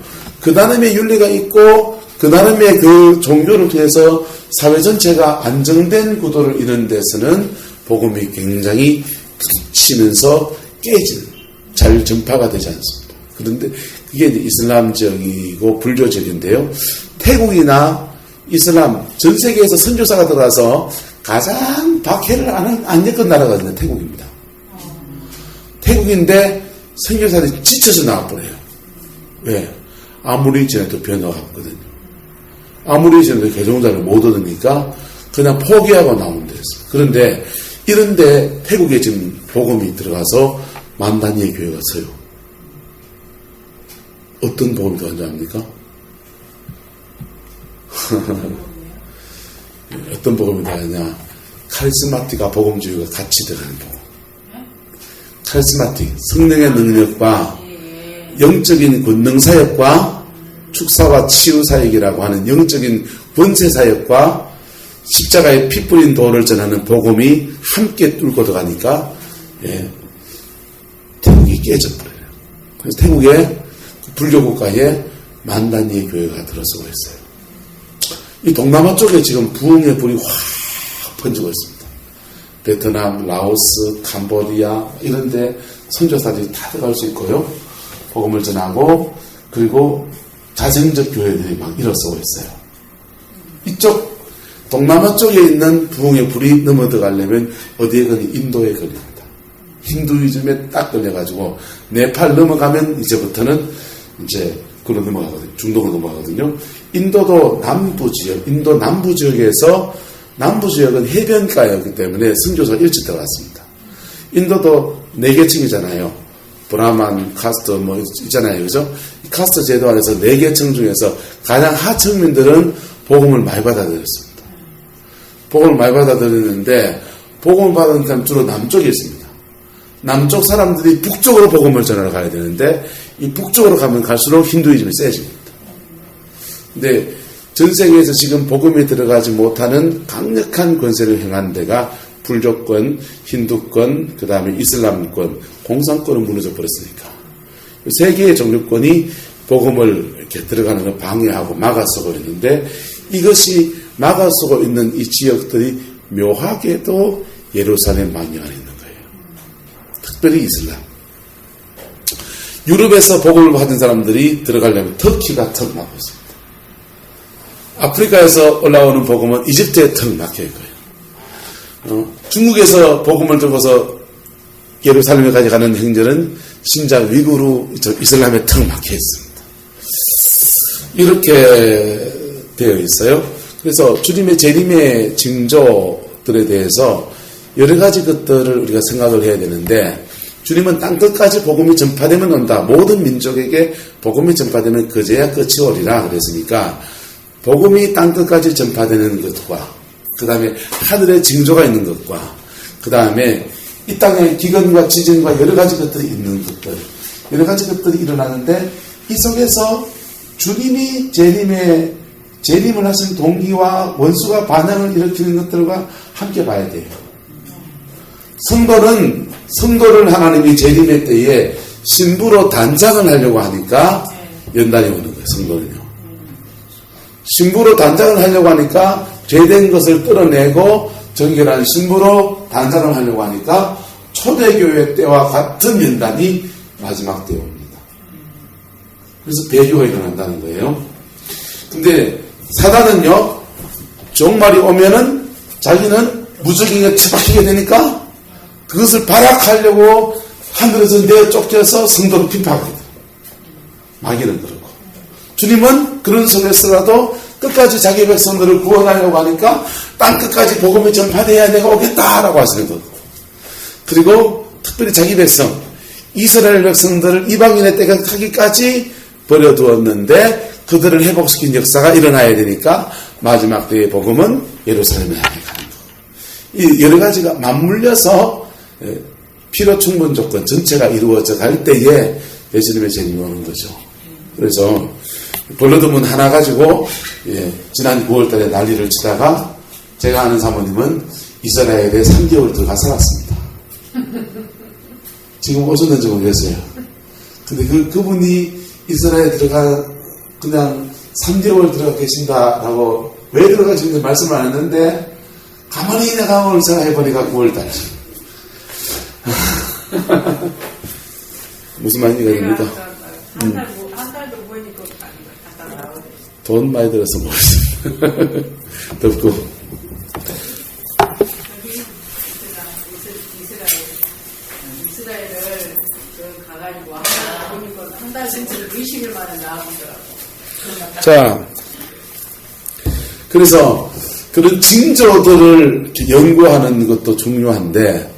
그 나름의 윤리가 있고 그 나름의 그 종교를 통해서 사회 전체가 안정된 구도를 이루는 데서는 복음이 굉장히 부딪히면서 잘 전파가 되지 않습니다. 그런데 그게 이제 이슬람적이고 불교적인데요. 태국이나 이슬람 전 세계에서 선교사가 들어가서 가장 박해를 안 겪은 나라가 태국입니다. 태국인데 선교사들이 지쳐서 나와버려요. 왜? 아무리 지내도 변화가 없거든요. 아무리 지내도 개종자를 못 얻으니까 그냥 포기하고 나오는 데였어요. 그런데 이런데 태국에 지금 복음이 들어가서 만 단위의 교회가 서요. 어떤 복음이 들어간지 압니까? 어떤 복음이 들어가냐? 카리스마틱과 복음주의가 같이 들어가는 복음. 카리스마틱, 성령의 능력과 영적인 권능 사역과 축사와 치유 사역이라고 하는 영적인 권세 사역과 십자가의 피 뿌린 도를 전하는 복음이 함께 뚫고 들어가니까 태국이 깨져버려요. 그래서 태국의 불교 국가에 만단위의 교회가 들어서고 있어요. 이 동남아 쪽에 지금 부흥의 불이 확 번지고 있습니다. 베트남, 라오스, 캄보디아 이런 데 선교사들이 다 들어갈 수 있고요. 복음을 전하고 그리고 자생적 교회들이 막 일어서고 있어요. 이쪽 동남아 쪽에 있는 부흥의 불이 넘어 들어가려면 어디에 걸리? 인도에 걸립니다. 힌두이즘에 딱 걸려가지고 네팔 넘어가면 이제부터는 이제 그로 넘어가거든요. 중동으로 넘어가거든요. 인도도 남부 지역, 인도 남부 지역에서 남부 지역은 해변가였기 때문에 선교사가 일찍 들어갔습니다. 인도도 4계층이잖아요. 브라만, 카스트 뭐 있잖아요. 그죠? 카스트 제도 안에서 4계층 중에서 가장 하층민들은 복음을 많이 받아들였습니다. 복음을 많이 받아들였는데 복음을 받은 사람 주로 남쪽에 있습니다. 남쪽 사람들이 북쪽으로 복음을 전하러 가야 되는데 이 북쪽으로 가면 갈수록 힌두이즘이 세집니다. 근데 전 세계에서 지금 복음에 들어가지 못하는 강력한 권세를 행한 데가 불교권, 힌두권, 그 다음에 이슬람권, 공산권은 무너져 버렸으니까 세 개의 종교권이 복음을 이렇게 들어가는 걸 방해하고 막아서고 있는데 이것이 막아서고 있는 이 지역들이 묘하게도 예루살렘 방향 안에 있는 거예요. 특별히 이슬람. 유럽에서 복음을 받은 사람들이 들어가려면 터키가 턱 막고 있습니다. 아프리카에서 올라오는 복음은 이집트에 턱 막혀 있고요. 중국에서 복음을 들고서 예루살렘에까지 가는 행전은 신장 위구르 이슬람에 턱 막혀 있습니다. 이렇게 되어 있어요. 그래서 주님의 재림의 징조들에 대해서 여러 가지 것들을 우리가 생각을 해야 되는데 주님은 땅끝까지 복음이 전파되면 온다. 모든 민족에게 복음이 전파되면 그제야 끝이 오리라 그랬으니까 복음이 땅끝까지 전파되는 것과 그 다음에 하늘에 징조가 있는 것과 그 다음에 이 땅에 기근과 지진과 여러 가지 것들이 있는 것들 여러 가지 것들이 일어나는데 이 속에서 주님이 재림을 하신 동기와 원수가 반향을 일으키는 것들과 함께 봐야 돼요. 성도를 하나님이 재림의 때에 신부로 단장을 하려고 하니까 연단이 오는 거예요. 성도는요. 신부로 단장을 하려고 하니까 죄된 것을 끌어내고 정결한 신부로 단장을 하려고 하니까 초대교회 때와 같은 연단이 마지막 때에 옵니다. 그래서 배교가 일어난다는 거예요. 근데 사단은요, 종말이 오면은 자기는 무적에게 처박히게 되니까 그것을 발악하려고 하늘에서 내쫓겨서 성도를 비판하거든. 마귀는 그렇고. 주님은 그런 속에서라도 끝까지 자기 백성들을 구원하려고 하니까 땅 끝까지 복음이 전파돼야 내가 오겠다라고 하시는 거고. 그리고 특별히 자기 백성, 이스라엘 백성들을 이방인의 때가 하기까지 버려두었는데 그들을 회복시킨 역사가 일어나야 되니까 마지막 때의 복음은 예루살렘에 향해 가는 거고. 이 여러 가지가 맞물려서 필요 충분 조건 전체가 이루어져 갈 때에 예수님의 재림이 오는 거죠. 그래서 벌러드문 하나 가지고 지난 9월달에 난리를 치다가 제가 아는 사모님은 이스라엘에 3개월 들어가 살았습니다. 지금 오셨는지 모르겠어요. 근데 그분이 이스라엘에 들어가 그냥 3개월 들어가 계신다라고 왜 들어가 계신지 말씀을 안 했는데 가만히 내가 오늘 생각해보니까 9월달 무슨 말인지 됩니까? 한 달도 보니까 갔다 나오네. 돈 많이 들어서 모르겠습니다. 덥고. 이스라엘을 가가지고 한 달 전체를 20일 만에 나오더라고. 자, 그래서 그런 징조들을 연구하는 것도 중요한데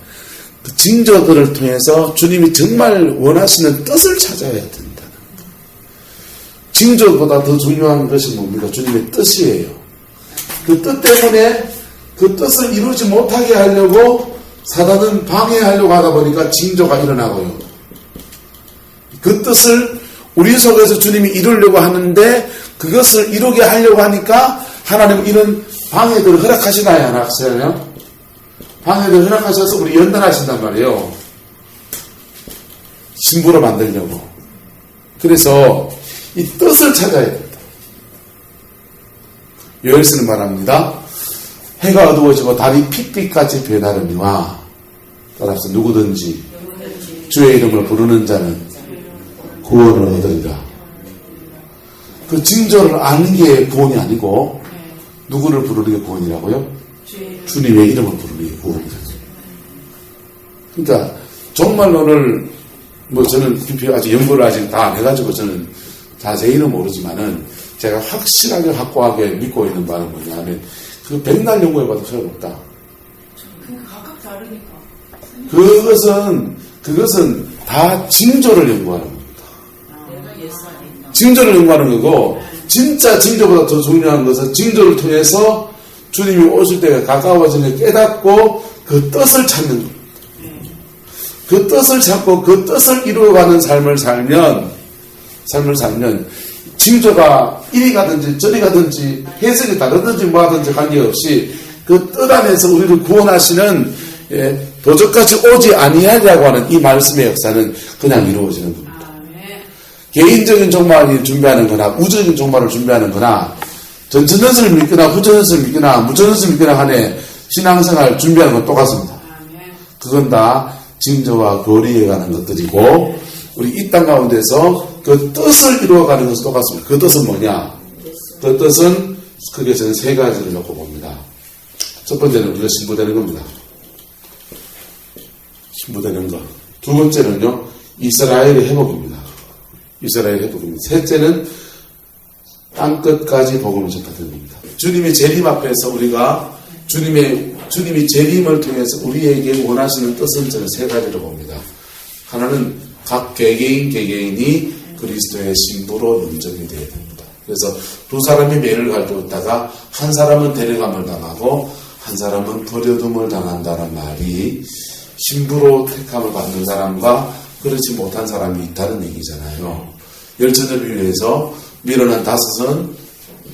그 징조들을 통해서 주님이 정말 원하시는 뜻을 찾아야 된다는 것. 징조보다 더 중요한 것이 뭡니까? 주님의 뜻이에요. 그 뜻 때문에 그 뜻을 이루지 못하게 하려고 사단은 방해하려고 하다 보니까 징조가 일어나고요. 그 뜻을 우리 속에서 주님이 이루려고 하는데 그것을 이루게 하려고 하니까 하나님 이런 방해들을 허락하시나요? 안 하시나요? 방해들을 허락하셔서 우리 연단하신단 말이에요. 신부로 만들려고. 그래서 이 뜻을 찾아야 된다. 요엘서는 말합니다. 해가 어두워지고 달이 핏빛같이 변하려니와 따라서 누구든지 주의 이름을 부르는 자는 구원을 얻으리라. 그 징조를 아는 게 구원이 아니고 누구를 부르는 게 구원이라고요? 주님의 이름을 부르는 게 구원이다. 그러니까 종말론을 저는 아직 연구를 아직 다 안 해가지고 저는 자세히는 모르지만은 제가 확실하게 확고하게 믿고 있는 바는 뭐냐면 그 백날 연구해봐도 소용없다. 그러니까 각각 다르니까. 그것은 다 징조를 연구하는 겁니다. 내가 예수님. 징조를 연구하는 거고 진짜 징조보다 더 중요한 것은 징조를 통해서 주님이 오실 때가 가까워지는 깨닫고 그 뜻을 찾는 겁니다. 그 뜻을 찾고 그 뜻을 이루어가는 삶을 살면 징조가 이리 가든지 저리 가든지 해석이 다르든지 뭐하든지 관계없이 그 뜻 안에서 우리를 구원하시는 도적같이 오지 아니하려고 하는 이 말씀의 역사는 그냥 이루어지는 겁니다. 개인적인 종말을 준비하는 거나 우주적인 종말을 준비하는 거나 전천전선을 믿거나 후천전선을 믿거나 무천전선을 믿거나 하는 신앙생활 준비하는 건 똑같습니다. 그건 다 징조와 교리에 가는 것들이고 우리 이 땅 가운데서 그 뜻을 이루어가는 것은 똑같습니다. 그 뜻은 뭐냐? 그 뜻은 크게 저는 세 가지를 놓고 봅니다. 첫 번째는 우리가 신부되는 겁니다. 신부되는 것. 두 번째는요, 이스라엘의 회복입니다. 이스라엘의 회복입니다. 셋째는 땅끝까지 복음을 전파되는 겁니다. 주님의 재림 앞에서 우리가 주님이 재림을 통해서 우리에게 원하시는 뜻은 저는 세 가지로 봅니다. 하나는 각 개개인이 그리스도의 신부로 인정이 되어야 됩니다. 그래서 두 사람이 매를 갈고 있다가 한 사람은 데려감을 당하고 한 사람은 버려둠을 당한다는 말이 신부로 택함을 받는 사람과 그렇지 못한 사람이 있다는 얘기잖아요. 열처를 위해서 밀어난 다섯은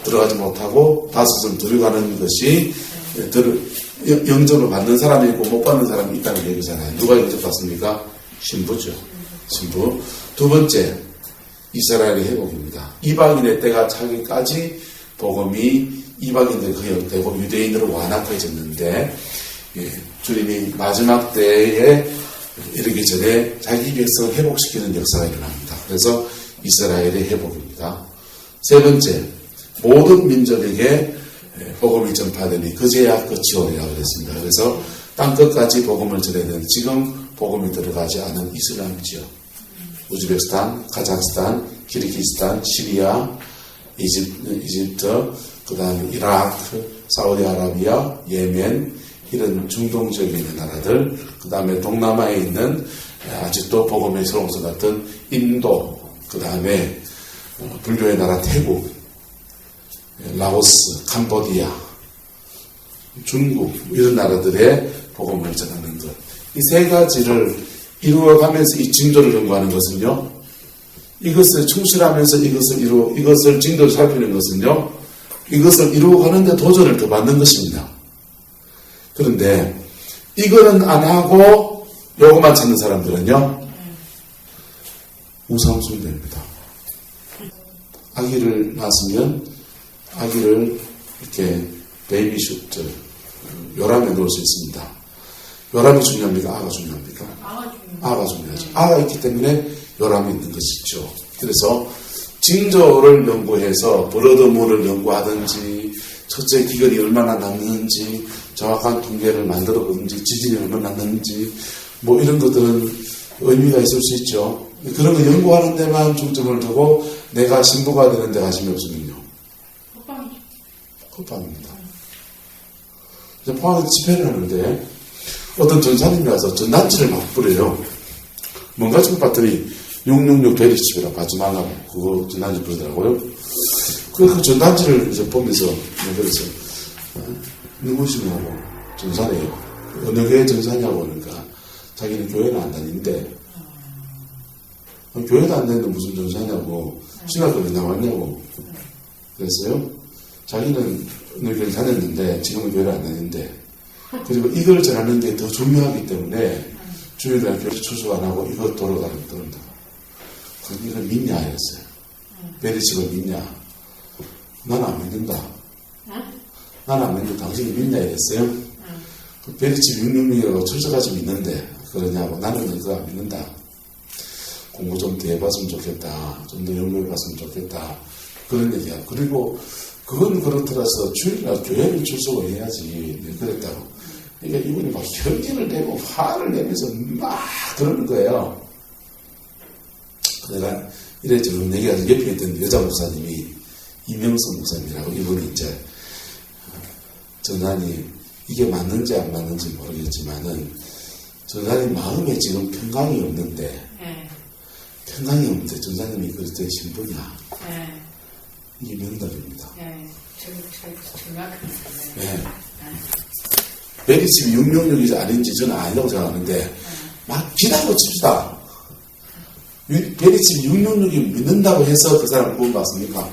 들어가지 못하고 다섯은 들어가는 것이 영접을 받는 사람이 있고 못 받는 사람이 있다는 얘기잖아요. 누가 영접받습니까? 신부죠. 신부. 두 번째, 이스라엘의 회복입니다. 이방인의 때가 차기까지 복음이 이방인들 허용되고 유대인으로 완악해졌는데 주님이 마지막 때에 이르기 전에 자기 백성을 회복시키는 역사가 일어납니다. 그래서 이스라엘의 회복입니다. 세 번째, 모든 민족에게 복음이 전파되니 그제야 끝이 오리라 그랬습니다. 그래서 땅끝까지 복음을 전해야 되는 지금 복음이 들어가지 않은 이슬람 지역, 우즈베키스탄, 카자흐스탄, 키르기스탄, 시리아, 이집트, 그 다음에 이라크, 사우디아라비아, 예멘, 이런 중동 지역에 있는 나라들, 그 다음에 동남아에 있는 아직도 복음의 소롱서 같은 인도, 그 다음에 불교의 나라 태국, 라오스, 캄보디아, 중국 이런 나라들의 복음을 전하는 것. 이 세 가지를 이루어가면서 이 징조를 연구하는 것은요. 이것을 충실하면서 이것을 징조를 살피는 것은요. 이것을 이루어가는데 도전을 더 받는 것입니다. 그런데 이거는 안 하고 요것만 찾는 사람들은요. 우상숭배입니다. 아기를 낳았으면 아기를 이렇게 베이비슈트 요람에 놓을 수 있습니다. 요람이 중요합니까? 아가 중요합니까? 아가 중요하죠. 아가 있기 때문에 요람이 있는 것이죠. 그래서 징조를 연구해서 브러드문을 연구하든지 첫째 기근이 얼마나 났는지 정확한 통계를 만들어 보든지 지진이 얼마나 났는지 뭐 이런 것들은 의미가 있을 수 있죠. 그런 거 연구하는 데만 중점을 두고 내가 신부가 되는 데 관심이 없으면요. 헛방입니다. 포항에서 집회를 하는데 어떤 전사님이 와서 전단지를 막 뿌려요. 뭔가 좀 봤더니 666 대리집이라 받지 말라고 그거 전단지 뿌리더라고요. 그 전단지를 이제 보면서 그래서 누구시냐고 전사네요. 어느 교회 전사냐고 그러니까 자기는 교회는 안 다니는데 교회도 안 되는데 무슨 전사냐고, 신학교 왜 나왔냐고 그랬어요. 자기는 오늘 교회 다녔는데 지금은 교회를 안 다니는데, 그리고 이걸 전하는 게 더 중요하기 때문에 주일날 교회 출석 안 하고 이거 돌아다니고 그런다. 그럼 이걸 믿냐 이랬어요. 베리칩을 믿냐? 난 안 믿는다. 난 안 믿는다. 당신이 믿냐 이랬어요. 그 베리칩 666이라고 철저까지 믿는데 그러냐고. 나는 그거 안 믿는다. 공부 좀 더 해봤으면 좋겠다. 좀 더 연구해봤으면 좋겠다. 그런 얘기야. 그리고 그건 그렇더라서 주일날 교회를 출석을 해야지. 그랬다고. 그러니까 이분이 막 혈기를 내고 화를 내면서 막 그러는 거예요. 내가 이래저래 얘기하서 옆에 있던 여자 목사님이 이명선 목사님이라고, 이분이 이제 전하님 이게 맞는지 안 맞는지 모르겠지만은 전사님 마음에 지금 평강이 없는데, 평강이 없는데 전사님이 그리스도의 신분이야. 이게 명답입니다. 베리칩이 666이지 아닌지 저는 아니라고 생각하는데, 막 기다려 칩시다. 베리칩이 666이 믿는다고 해서 그 사람 구원받습니까?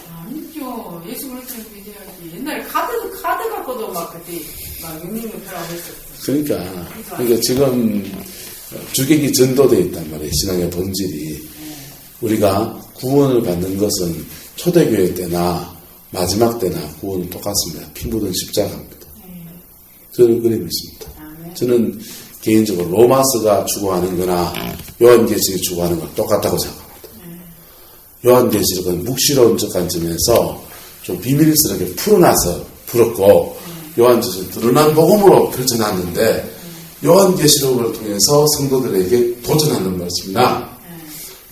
아니죠. 예수 그리스도 믿어야지. 옛날에 카드 갖고도 막 그때 막 666표라고 했었어. 그러니까 지금 주객이 전도되어 있단 말이에요. 신앙의 본질이. 우리가 구원을 받는 것은 초대교회 때나 마지막 때나 구원은 똑같습니다. 피 묻은 십자가입니다. 저는 그래 믿습니다. 저는 개인적으로 로마서가 추구하는 거나 요한계시록이 추구하는 건 똑같다고 생각합니다. 요한계시록은 묵시로운 적 관점에서 좀 비밀스럽게 풀었고, 요한계시록은 드러난 복음으로 펼쳐놨는데, 요한계시록을 통해서 성도들에게 도전하는 말씀이나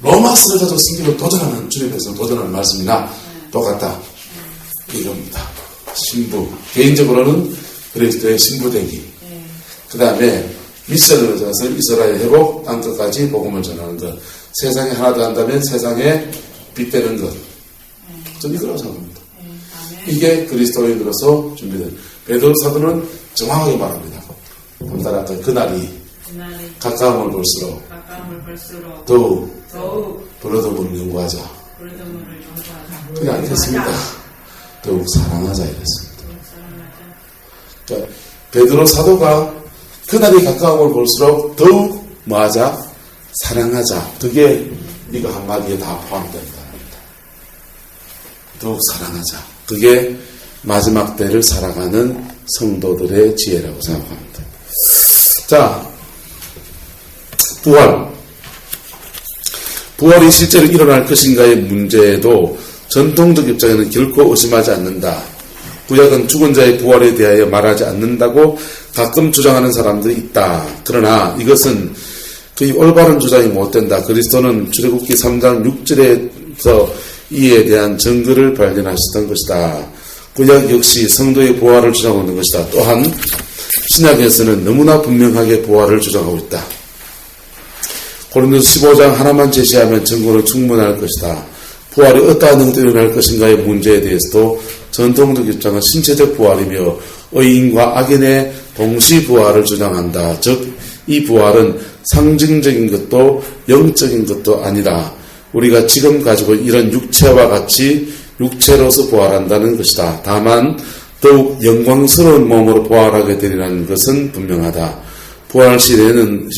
로마서를 가지고 성경을 도전하는, 주님께서 도전하는 말씀이나 똑같다. 이겁니다. 신부. 개인적으로는 그리스도의 신부되기. 그 다음에 미션을 전해서 이스라엘 회복, 땅끝까지 복음을 전하는 것. 세상에 하나 더 한다면 세상에 빛되는 것. 저는 이거라고 생각합니다. 이게 그리스도인으로서 준비된. 베드로 사도는 정확하게 말합니다. 본다랄까 그날이 가까움을 볼수록 더욱 버러더문을 연구하자. 그게 아니겠습니까? 더욱 사랑하자 이랬습니다. 그러니까 베드로 사도가 그날이 가까움을 볼수록 더욱 뭐하자? 사랑하자. 그게 이거 한마디에 다 포함된다. 더욱 사랑하자. 그게 마지막 때를 살아가는 성도들의 지혜라고 생각합니다. 자, 부활이 실제로 일어날 것인가의 문제에도 전통적 입장에는 결코 의심하지 않는다. 구약은 죽은 자의 부활에 대하여 말하지 않는다고 가끔 주장하는 사람들이 있다. 그러나 이것은 거의 올바른 주장이 못된다. 그리스도는 출애굽기 3장 6절에서 이에 대한 증거를 발견하셨던 것이다. 구약 역시 성도의 부활을 주장하고 있는 것이다. 또한 신약에서는 너무나 분명하게 부활을 주장하고 있다. 고린도서 15장 하나만 제시하면 증거로 충분할 것이다. 부활이 어떠한 형태로 일어날 것인가의 문제에 대해서도 전통적 입장은 신체적 부활이며 의인과 악인의 동시 부활을 주장한다. 즉, 이 부활은 상징적인 것도 영적인 것도 아니다. 우리가 지금 가지고 이런 육체와 같이 육체로서 부활한다는 것이다. 다만 더욱 영광스러운 몸으로 부활하게 되리라는 것은 분명하다. 부활 시에는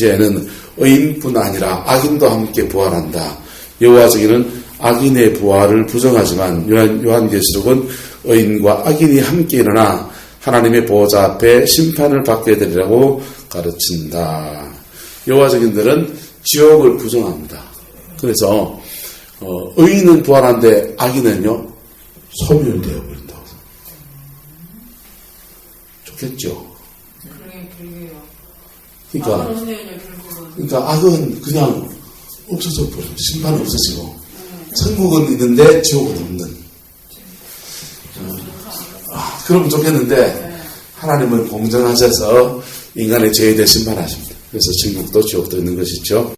의인뿐 아니라 악인도 함께 부활한다. 여호와서기는 악인의 부활을 부정하지만 요한계시록은 의인과 악인이 함께 일어나 하나님의 보호자 앞에 심판을 받게 되리라고 가르친다. 여호와적인들은 지옥을 부정합니다. 그래서 의인은 부활한데 악인은요 소멸되어 버린다고. 좋겠죠. 그러니까 악은 그냥 없어져 버려. 심판은 없어지고 천국은 있는데 지옥은 없는. 그러면 좋겠는데 하나님은 공정하셔서 인간의 죄에 대해 심판하십니다. 그래서 천국도 지옥도 있는 것이죠.